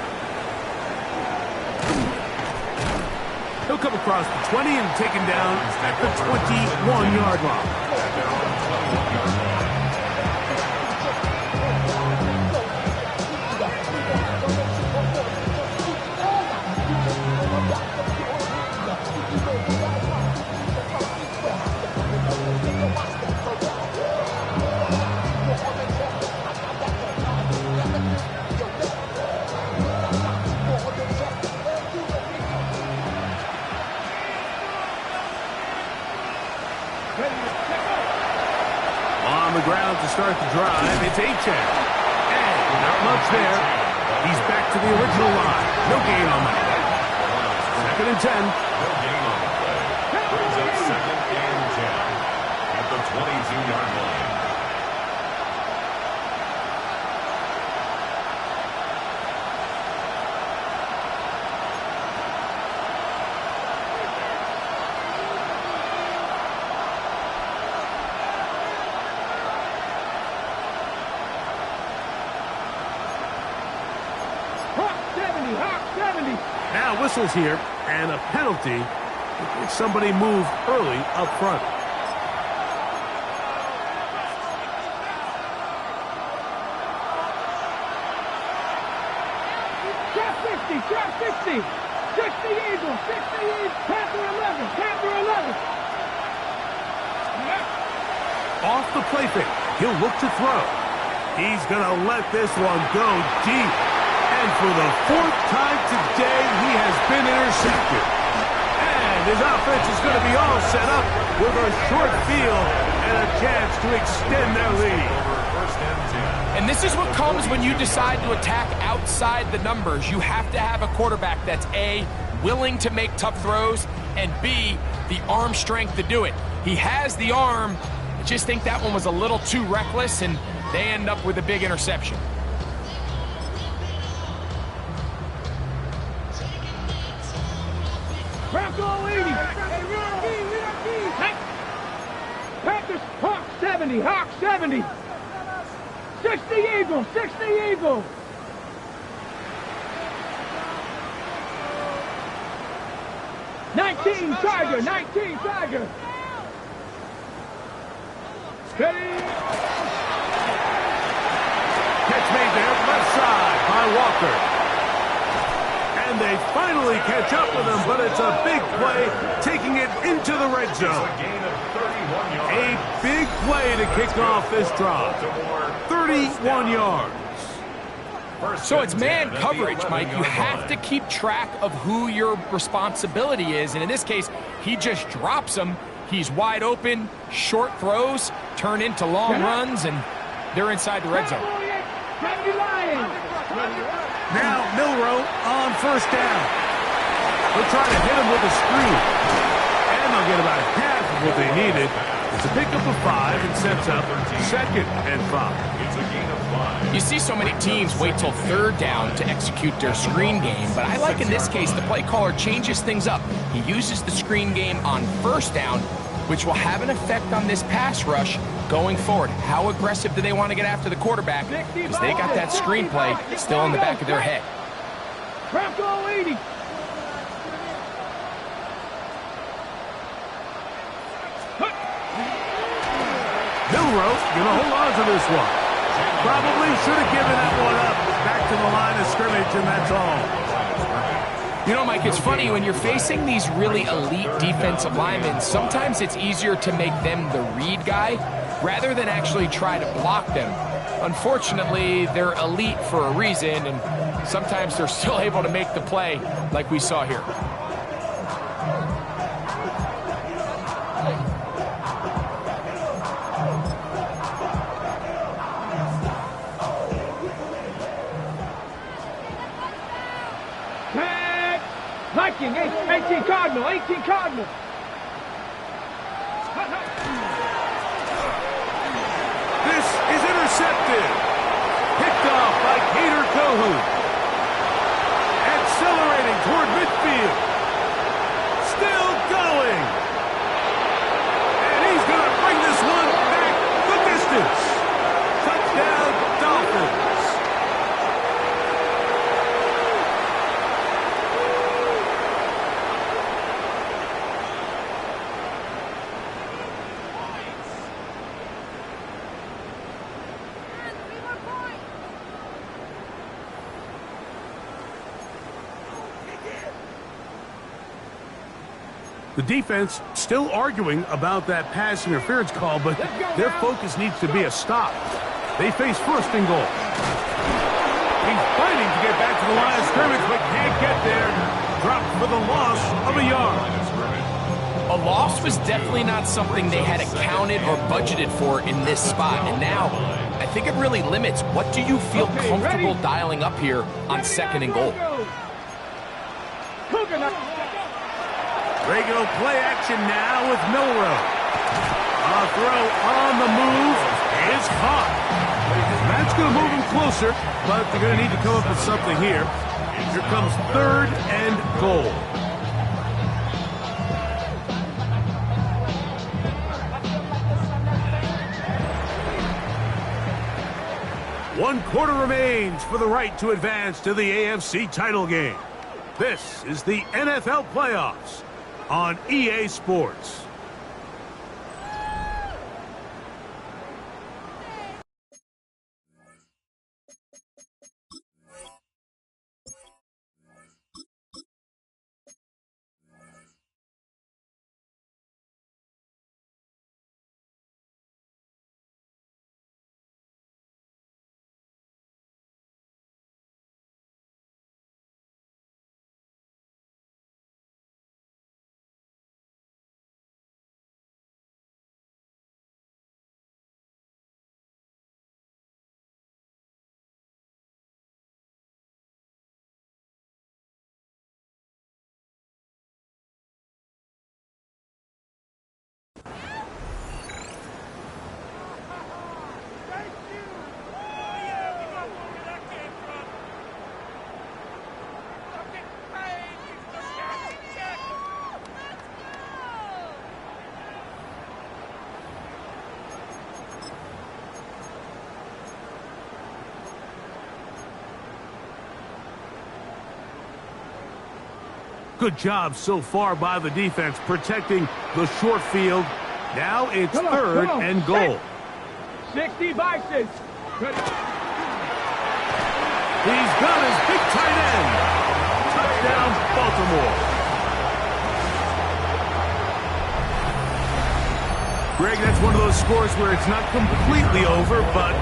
He'll come across the 20 and taken down at the 21-yard line. At their own 21-yard line. On the ground to start the drive, it's Achane. And not much there. He's back to the original line. No gain on that. 2nd and 10. No gain on the play. Brings up 2nd and 10 at the 22-yard line. Now whistles here, and a penalty if somebody moved early up front. Trap 60, trap 60. 60 Eagles, 60 Eagles. Panther 11, Panther 11. Off the play fake, he'll look to throw. He's going to let this one go deep. And for the 4th time today, he has been intercepted. And his offense is going to be all set up with a short field and a chance to extend their lead. And this is what comes when you decide to attack outside the numbers. You have to have a quarterback that's A, willing to make tough throws, and B, the arm strength to do it. He has the arm. I just think that one was a little too reckless, and they end up with a big interception. Bronco 80. Panthers, Hawk 70, Hawk 70. 60 Eagles, 60 Eagles. Nineteen Tiger. Steady. Catch made there, left side by Walker. And they finally catch up with him, but it's a big play, taking it into the red zone. A gain of 31 yards. A big play to kick off this drive. 31 yards. So it's man coverage, Mike. You have to keep track of who your responsibility is. And in this case, he just drops him. He's wide open. Short throws turn into long runs, and they're inside the red zone. Now Milrow on 1st down. They'll try to hit him with a screen. And they'll get about half of what they needed. It's a pickup of 5 and sets up 2nd and 5. It's a gain of 5. You see so many teams wait till 3rd down to execute their screen game, but I like in this case the play caller changes things up. He uses the screen game on 1st down, which will have an effect on this pass rush going forward. How aggressive do they want to get after the quarterback? Because they got that screenplay still in the back of their head. Bronco 80. Milrow gonna hold on to this one. Probably should have given that one up. Back to the line of scrimmage, and that's all. You know, Mike, it's funny, when you're facing these really elite defensive linemen, sometimes it's easier to make them the read guy rather than actually try to block them. Unfortunately, they're elite for a reason, and sometimes they're still able to make the play like we saw here. Viking, 18 Cardinal, 18 Cardinal. This is intercepted. Picked off by Cater Kohu. Accelerating toward midfield. Still going. And he's going to bring this one back the distance. Touchdown, Dolphins. The defense still arguing about that pass interference call, but their focus needs to be a stop. They face first and goal. He's fighting to get back to the line of scrimmage, but can't get there. Dropped for the loss of a yard. A loss was definitely not something they had accounted or budgeted for in this spot. And now, I think it really limits what do you feel comfortable dialing up here on second and goal. Regular play action now with Milrow. A throw on the move is caught. That's going to move him closer, but they're going to need to come up with something here. Here comes third and goal. One quarter remains for the right to advance to the AFC title game. This is the NFL playoffs on EA Sports. Good job so far by the defense protecting the short field. Now it's third and goal. 60 Bisons. He's got his big tight end. Touchdown, Baltimore. Greg, that's one of those scores where it's not completely over, but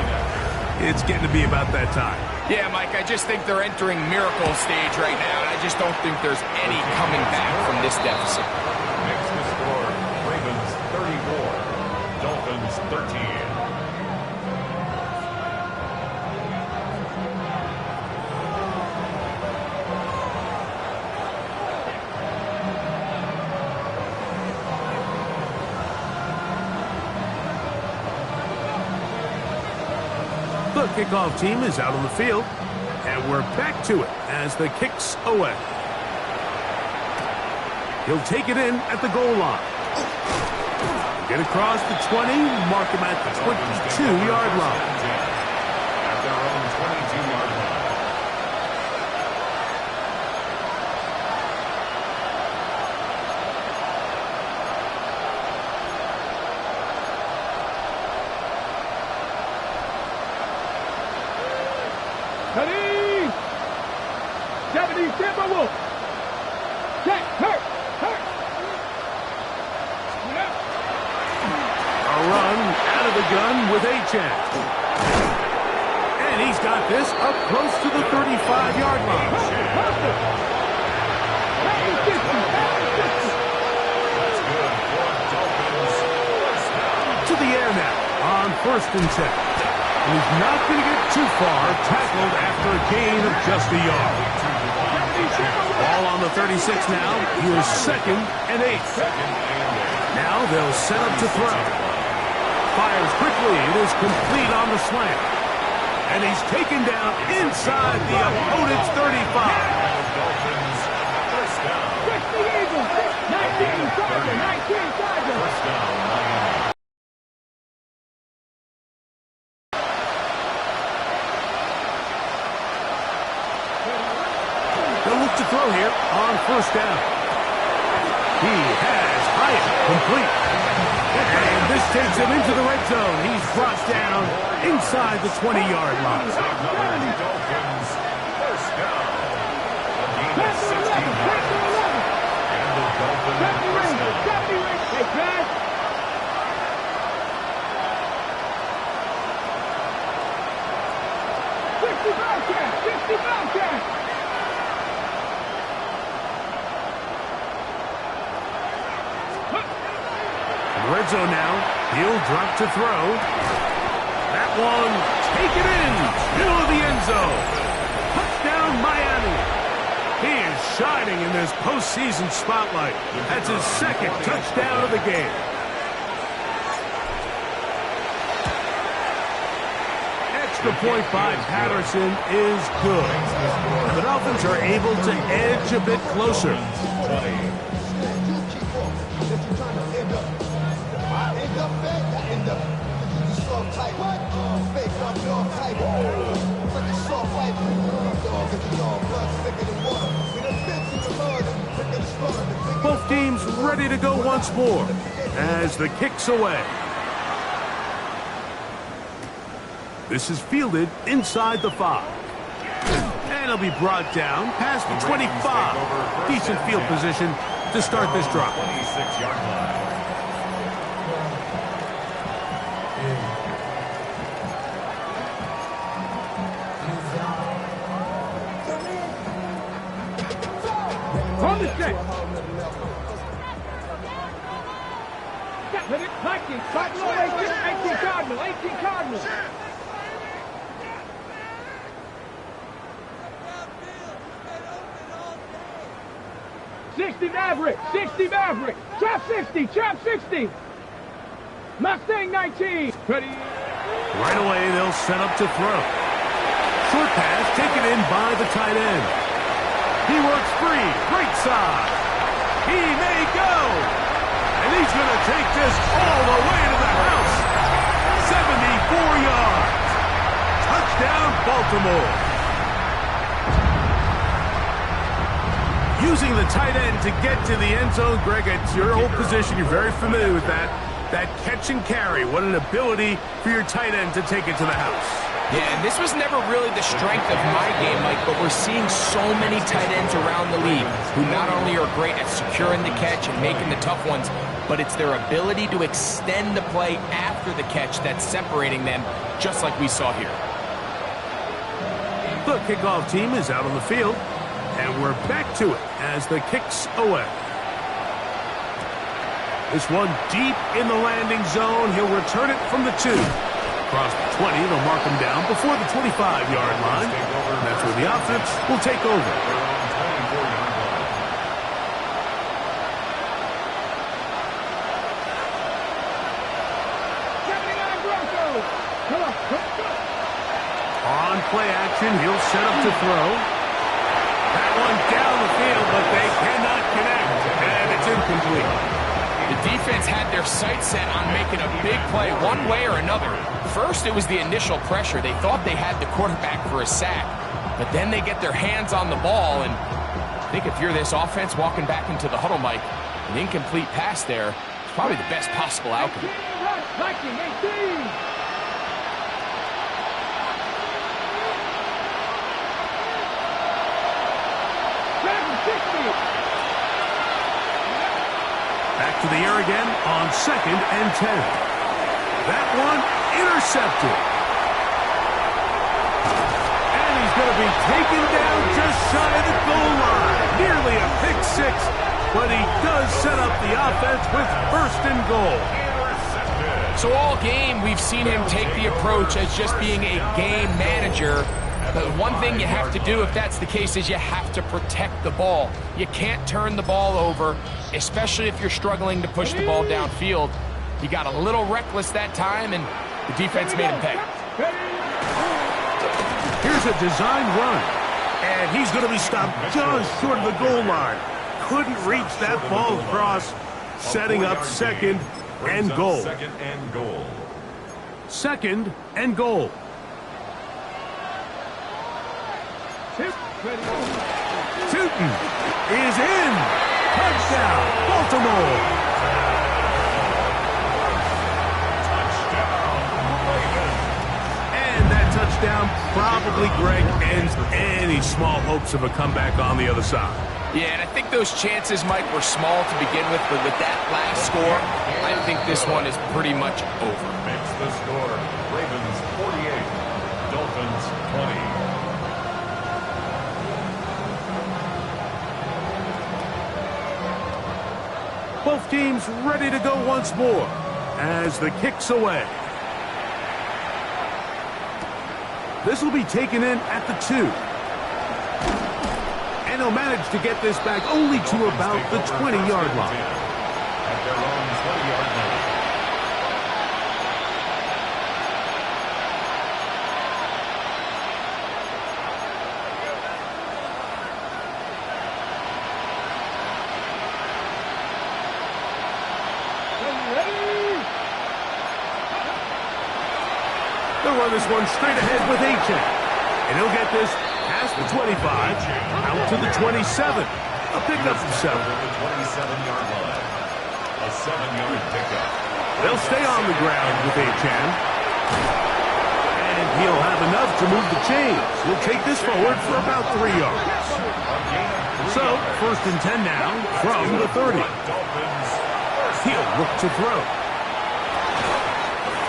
it's getting to be about that time. Yeah, Mike, I just think they're entering miracle stage right now, and I just don't think there's any coming back from this deficit. Next to score, Ravens 34, Dolphins 13. The kickoff team is out on the field, and we're back to it as the kick's away. He'll take it in at the goal line. Get across the 20, mark him at the 22-yard line. At their own 22-yard line. Ready? 70 Timberwolves. Check. Hurt. A run out of the gun with Achan. And he's got this up close to the 35-yard line. To the air now on first and 10. And he's not going to get too far, tackled after a gain of just a yard. Ball on the 36 now. Here's second and 8. Now they'll set up to throw. Fires quickly. It is complete on the slant. And he's taken down inside the opponent's 35. Dolphins, first down. 19 Chargers. First down, Miami. They'll look to throw here on first down. He has Hyatt complete. And this takes him into the red zone. He's brought down inside the 20-yard line. Dolphins, first down. A gain of 16 yards. And the Dolphins first down. zone now. He'll drop to throw. That one, take it in, middle of the end zone. Touchdown, Miami. He is shining in this postseason spotlight. That's his second touchdown of the game. Extra point by Patterson is good. The Dolphins are able to edge a bit closer. Both teams ready to go once more as the kick's away. This is fielded inside the 5. And it'll be brought down past the 25. Decent field position to start this drive. 26-yard line. On the set. Hit it. 19. 18 Cardinal. 18 Cardinal. 60 Maverick. 60 Maverick. Trap 60. Trap 60. Mustang 19. Ready. Right away, they'll set up to throw. Short pass taken in by the tight end. He works free. Right side. He may go. And he's going to take this all the way to the house. 74 yards. Touchdown, Baltimore. Using the tight end to get to the end zone, Greg, it's your old position. You're very familiar with that. That catch and carry. What an ability for your tight end to take it to the house. Yeah, and this was never really the strength of my game, Mike, but we're seeing so many tight ends around the league who not only are great at securing the catch and making the tough ones, but it's their ability to extend the play after the catch that's separating them, just like we saw here. The kickoff team is out on the field, and we're back to it as the kick's away. This one deep in the landing zone. He'll return it from the 2. Across the 20, they'll mark him down before the 25-yard line. And that's where the offense will take over. On play action, he'll set up to throw. That one down the field, but they cannot connect. And it's incomplete. The defense had their sights set on making a big play one way or another. First, it was the initial pressure. They thought they had the quarterback for a sack, but then they get their hands on the ball, and I think if you're this offense walking back into the huddle, Mike, an incomplete pass there is probably the best possible outcome. 18. Back to the air again on 2nd and 10. That one intercepted. And he's going to be taken down just shy of the goal line. Nearly a pick 6, but he does set up the offense with 1st and goal. So all game, we've seen him take the approach as just being a game manager. But one thing you have to do if that's the case is you have to protect the ball. You can't turn the ball over, especially if you're struggling to push the ball downfield. He got a little reckless that time, and the defense made him pay. Here's a design run, and he's going to be stopped just short of the goal line. Couldn't reach that ball across, setting up 2nd and goal. 2nd and goal. 2nd and goal. Tootin is in. Touchdown, Baltimore. And that touchdown probably, Greg, ends any small hopes of a comeback on the other side. Yeah, and I think those chances, Mike, were small to begin with, but with that last score, I think this one is pretty much over. Makes the score. Ravens 48, Dolphins 20. Both teams ready to go once more as the kick's away. This will be taken in at the 2. And he'll manage to get this back only to about the 20-yard line. At their own 20-yard line. They'll run this one straight ahead with H.A. And he'll get this past the 25, out to the 27. A pickup of 7. The 27-yard line. A 7-yard pickup. They'll stay on the ground with H.A. And he'll have enough to move the chains. He'll take this forward for about 3 yards. So, 1st and 10 now from the 30. He'll look to throw.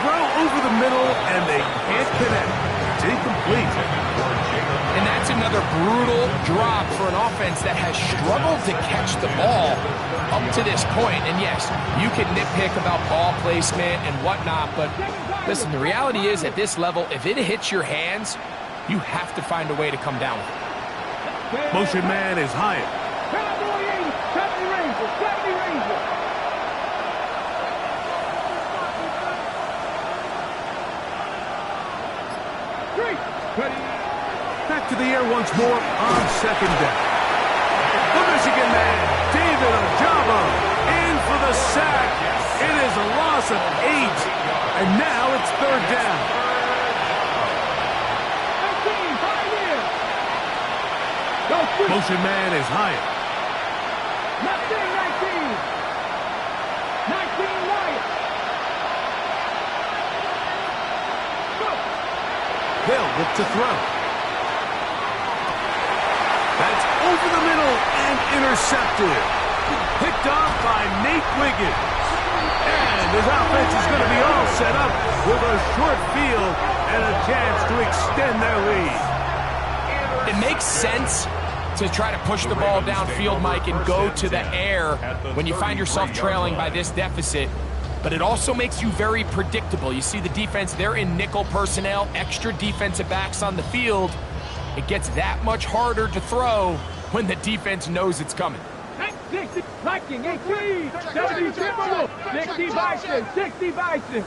Throw over the middle, and they can't connect. It's incomplete. And that's another brutal drop for an offense that has struggled to catch the ball up to this point. And yes, you can nitpick about ball placement and whatnot, but listen, the reality is at this level, if it hits your hands, you have to find a way to come down with it. Motion man is higher. Cowboy 80, 70 Rangers, 70 Rangers. Back to the air once more on 2nd down. The Michigan man, David Ojabo, in for the sack. It is a loss of 8, and now it's 3rd down. 19, Motion man is higher. 19 Wyatt. They'll look to throw. That's over the middle and intercepted. Picked off by Nate Wiggins. And his offense is going to be all set up with a short field and a chance to extend their lead. It makes sense to try to push the ball downfield, Mike, and go to the air when you find yourself trailing by this deficit. But it also makes you very predictable. You see the defense, they're in nickel personnel, extra defensive backs on the field. It gets that much harder to throw when the defense knows it's coming. 60 Viking, 18, 70 Timberwolf, 60 Bison, 60 Bison.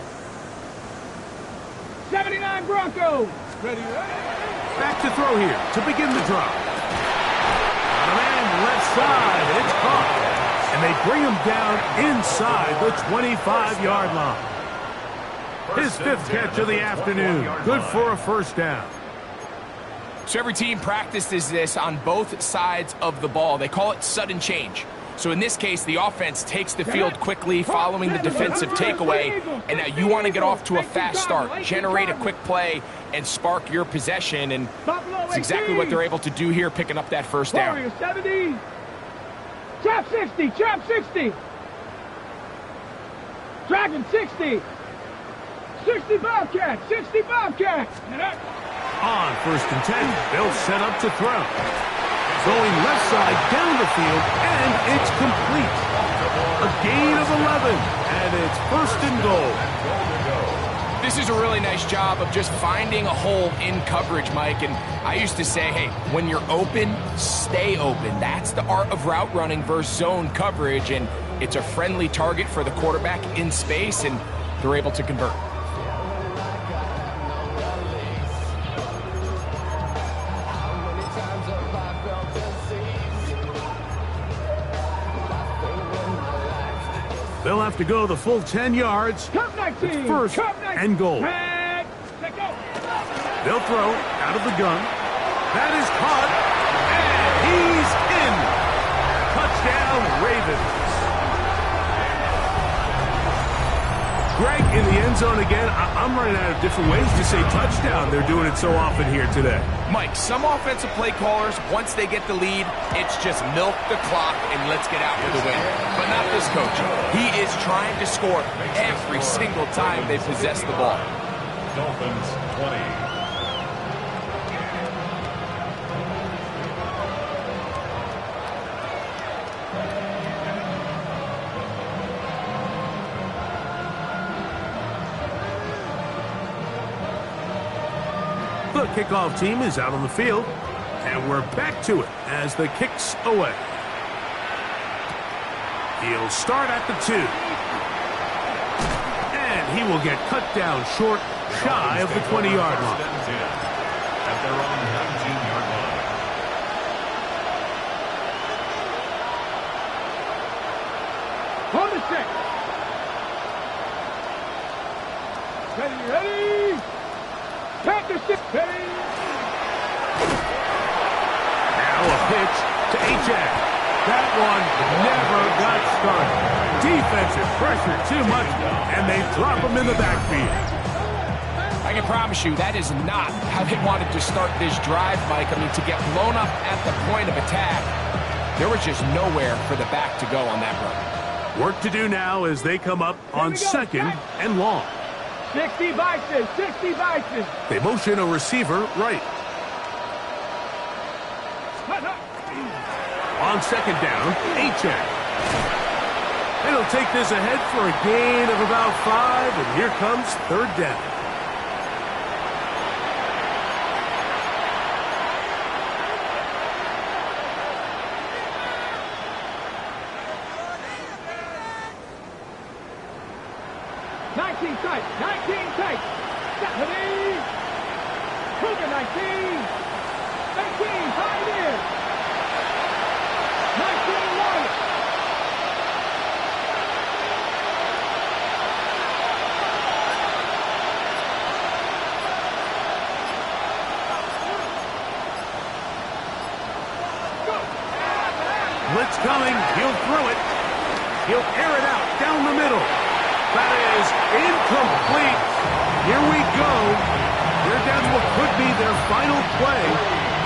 79 Broncos. Ready? Back to throw here to begin the drop. On a man left side, it's caught. And they bring him down inside the 25-yard line. His 5th catch of the afternoon. Good for a 1st down. So every team practices this on both sides of the ball. They call it sudden change. So in this case, the offense takes the field quickly following the defensive takeaway, and now you want to get off to a fast start, generate a quick play, and spark your possession, and that's exactly what they're able to do here, picking up that 1st down. Warriors, 70. Trap 60, trap 60. Dragon 60. 60 Bobcat, 60 Bobcat. On 1st and 10, they'll set up to throw. Going left side down the field, and it's complete. A gain of 11, and it's 1st and goal. This is a really nice job of just finding a hole in coverage, Mike. And I used to say, hey, when you're open, stay open. That's the art of route running versus zone coverage, and it's a friendly target for the quarterback in space, and they're able to convert. They'll have to go the full 10 yards. Cup 19. It's 1st and goal. They'll throw out of the gun. That is caught, and he's in. Touchdown, Ravens. Greg in the end zone again. I'm running out of different ways to say touchdown. They're doing it so often here today. Mike, some offensive play callers, once they get the lead, it's just milk the clock and let's get out with a win. But not this coach. He is trying to score every single time they possess the ball. Dolphins 20. The kickoff team is out on the field, and we're back to it as the kick's away. He'll start at the 2. And he will get cut down short, shy of the 20-yard line. At their own 19-yard line. On the 6. Ready. Back to 6. Ready. Now a pitch to H.A. That one never got started. Defensive pressure too much, and they drop him in the backfield. I can promise you that is not how they wanted to start this drive, Mike. I mean, to get blown up at the point of attack, there was just nowhere for the back to go on that run. Work to do now as they come up on 2nd and long. 60 Vices, 60 Vices. They motion a receiver right. On 2nd down, H.A. And he'll take this ahead for a gain of about 5, and here comes 3rd down. Cougar 19. 18, tied in. 19, Wyatt. Blitz coming. He'll throw it. He'll air it out down the middle. That is incomplete. Here we go. They're down to what could be their final play.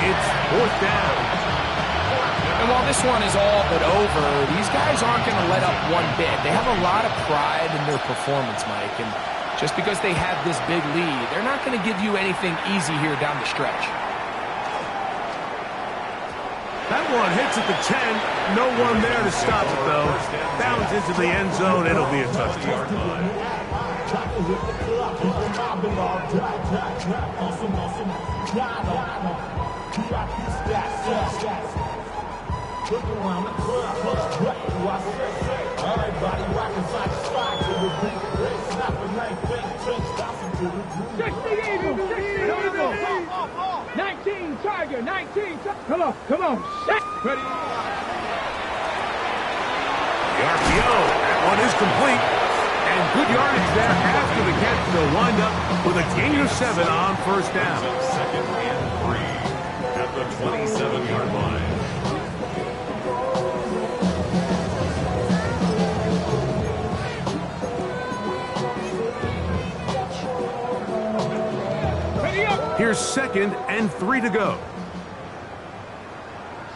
It's 4th down. And while this one is all but over, these guys aren't going to let up one bit. They have a lot of pride in their performance, Mike. And just because they have this big lead, they're not going to give you anything easy here down the stretch. That one hits at the 10. No one there to stop it, though. Bounds into the end zone. It'll be a touchdown. Eagles. 19, Tiger, 19. Come on. Ready. The RPO. That one is complete. And good yardage there after the catch. They'll wind up with a gain of 7 on 1st down. 2nd and 3 at the 27-yard line. Here's 2nd and 3 to go.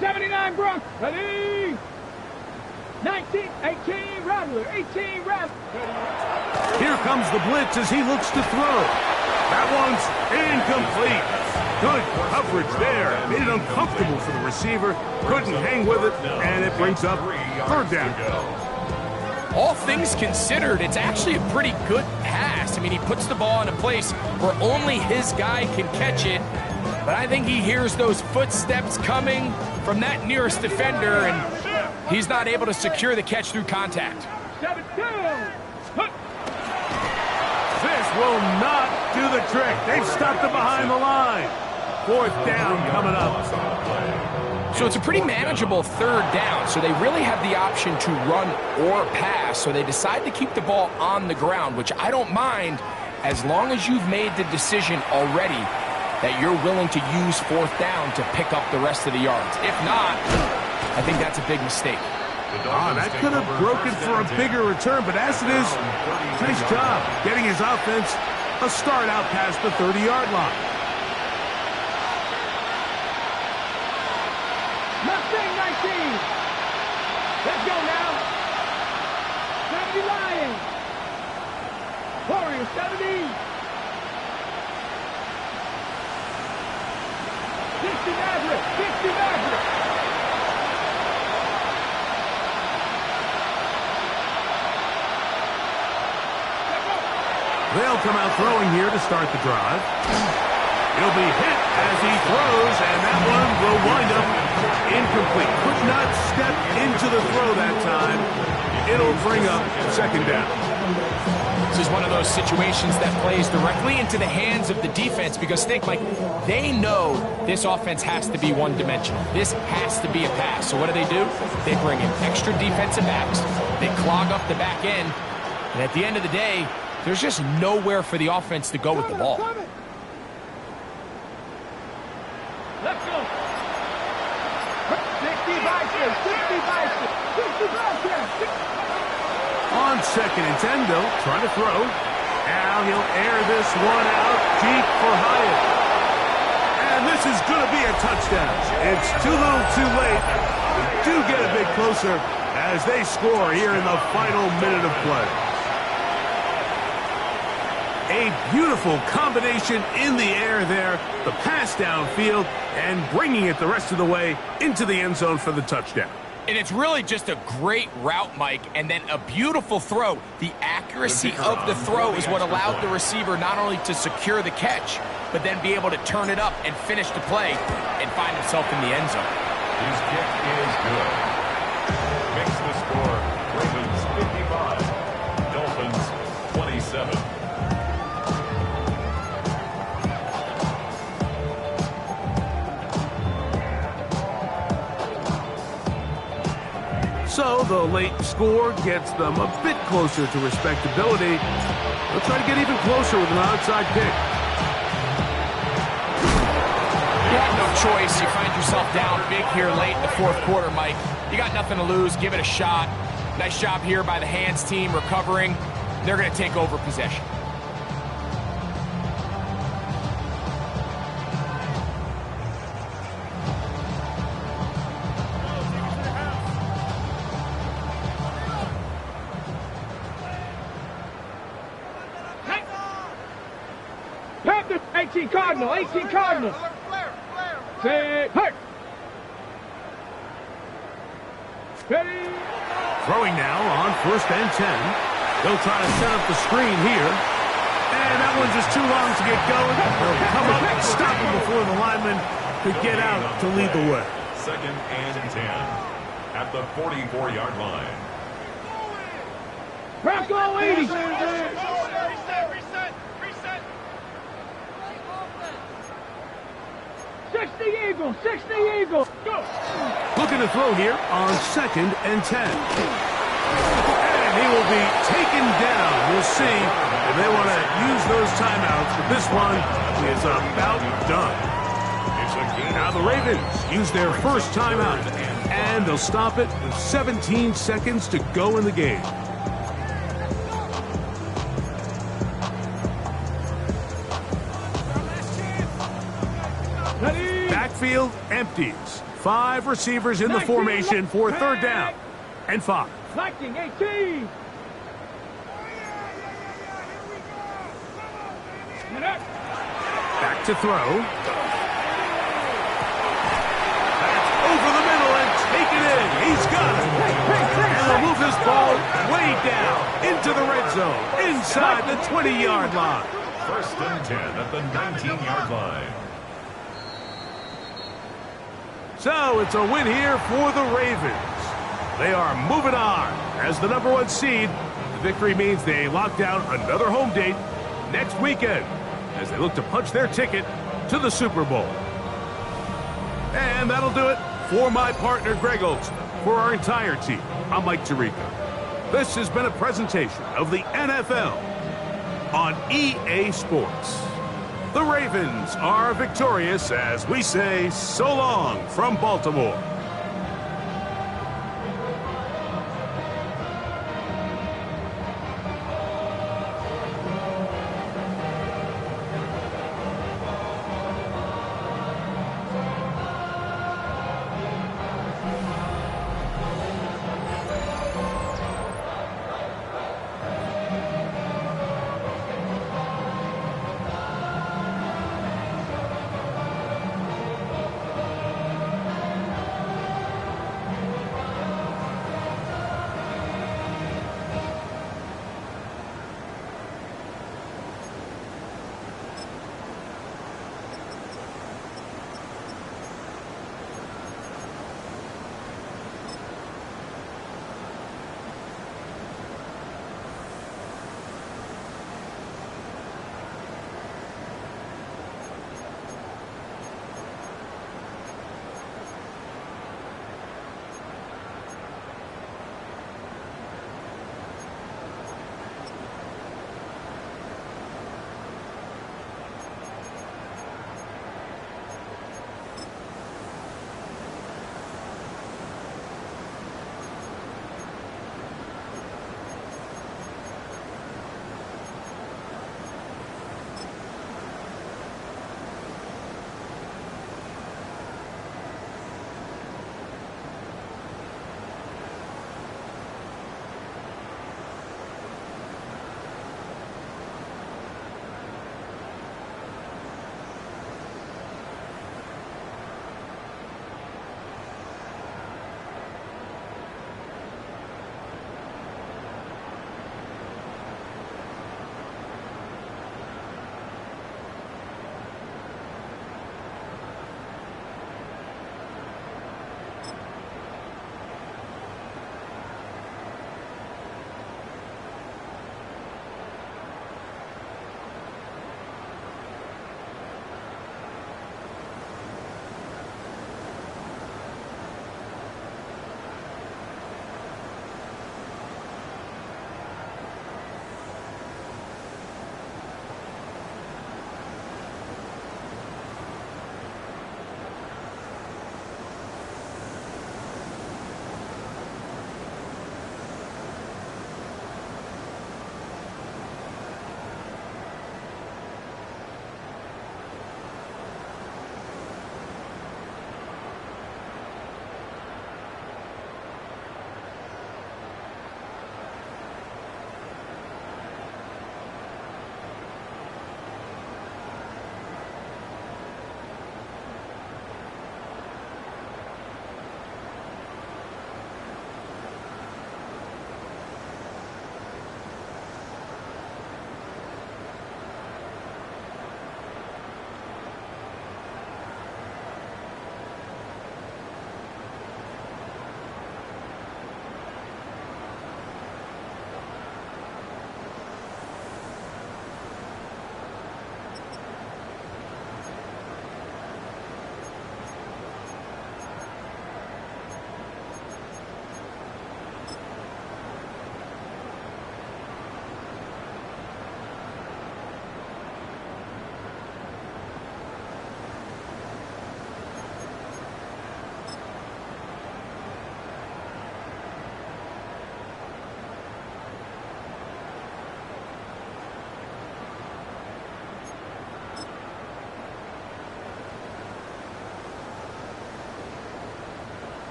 79 Bronx. Ready. 19, 18, Rattler. 18, Rattler. Here comes the blitz as he looks to throw. That one's incomplete. Good coverage there. Made it uncomfortable for the receiver. Couldn't hang with it, and it brings up 3rd down. All things considered, it's actually a pretty good pass. I mean, he puts the ball in a place where only his guy can catch it. But I think he hears those footsteps coming from that nearest defender, and he's not able to secure the catch through contact. 7-2. This will not do the trick. They've stopped it behind the line. 4th down coming up. So it's a pretty manageable 3rd down, so they really have the option to run or pass, so they decide to keep the ball on the ground, which I don't mind as long as you've made the decision already that you're willing to use 4th down to pick up the rest of the yards. If not, I think that's a big mistake. That could have broken for a bigger return, but as it is, nice job getting his offense a start out past the 30-yard line. Mustang 19. Let's go now. 70 Lions. Warriors 70. 60 Maverick. 60 Maverick. They'll come out throwing here to start the drive. He'll be hit as he throws, and that one will wind up incomplete. Could not step into the throw that time. It'll bring up second down. This is one of those situations that plays directly into the hands of the defense because think, Mike, they know this offense has to be one-dimensional. This has to be a pass. So what do? They bring in extra defensive backs. They clog up the back end. And at the end of the day, there's just nowhere for the offense to go with the ball. Let's go. 65 here, 65 here. On second and 10, though, trying to throw. Now he'll air this one out deep for Hyatt. And this is going to be a touchdown. It's too little too late. They do get a bit closer as they score here in the final minute of play. A beautiful combination in the air there. The pass downfield and bringing it the rest of the way into the end zone for the touchdown. And it's really just a great route, Mike, and then a beautiful throw. The accuracy of the throw is what allowed the receiver not only to secure the catch, but then be able to turn it up and finish the play and find himself in the end zone. His kick is good. Makes the score Ravens 55, Dolphins 27. So the late score gets them a bit closer to respectability. They'll try to get even closer with an outside pick. You had no choice. You find yourself down big here late in the fourth quarter, Mike. You got nothing to lose. Give it a shot. Nice job here by the hands team recovering. They're going to take over possession. Panthers, 18 Cardinal, 18 Cardinal. Say, hey. Ready. Throwing now on first and 10. They'll try to set up the screen here. And that one's just too long to get going. They'll come up and stop him before the lineman could get out to lead the way. Second and 10 at the 44-yard line. Bronco 80. Reset. 60 Eagles, 60 Eagles. Go. Looking to throw here on second and 10. And he will be taken down. We'll see if they want to use those timeouts, but this one is about done. Now the Ravens use their first timeout, and they'll stop it with 17 seconds to go in the game. Backfield empties. 5 receivers in the formation for third down and 5. 19, 18. Back to throw. That's over the middle and taken in. He's got it. And they'll move this ball way down into the red zone, inside the 20-yard line. First and 10 at the 19-yard line. So it's a win here for the Ravens. They are moving on as the #1 seed. The victory means they lock down another home date next weekend as they look to punch their ticket to the Super Bowl. And that'll do it for my partner, Greg Oaks. For our entire team, I'm Mike Tirico. This has been a presentation of the NFL on EA Sports. The Ravens are victorious as we say so long from Baltimore.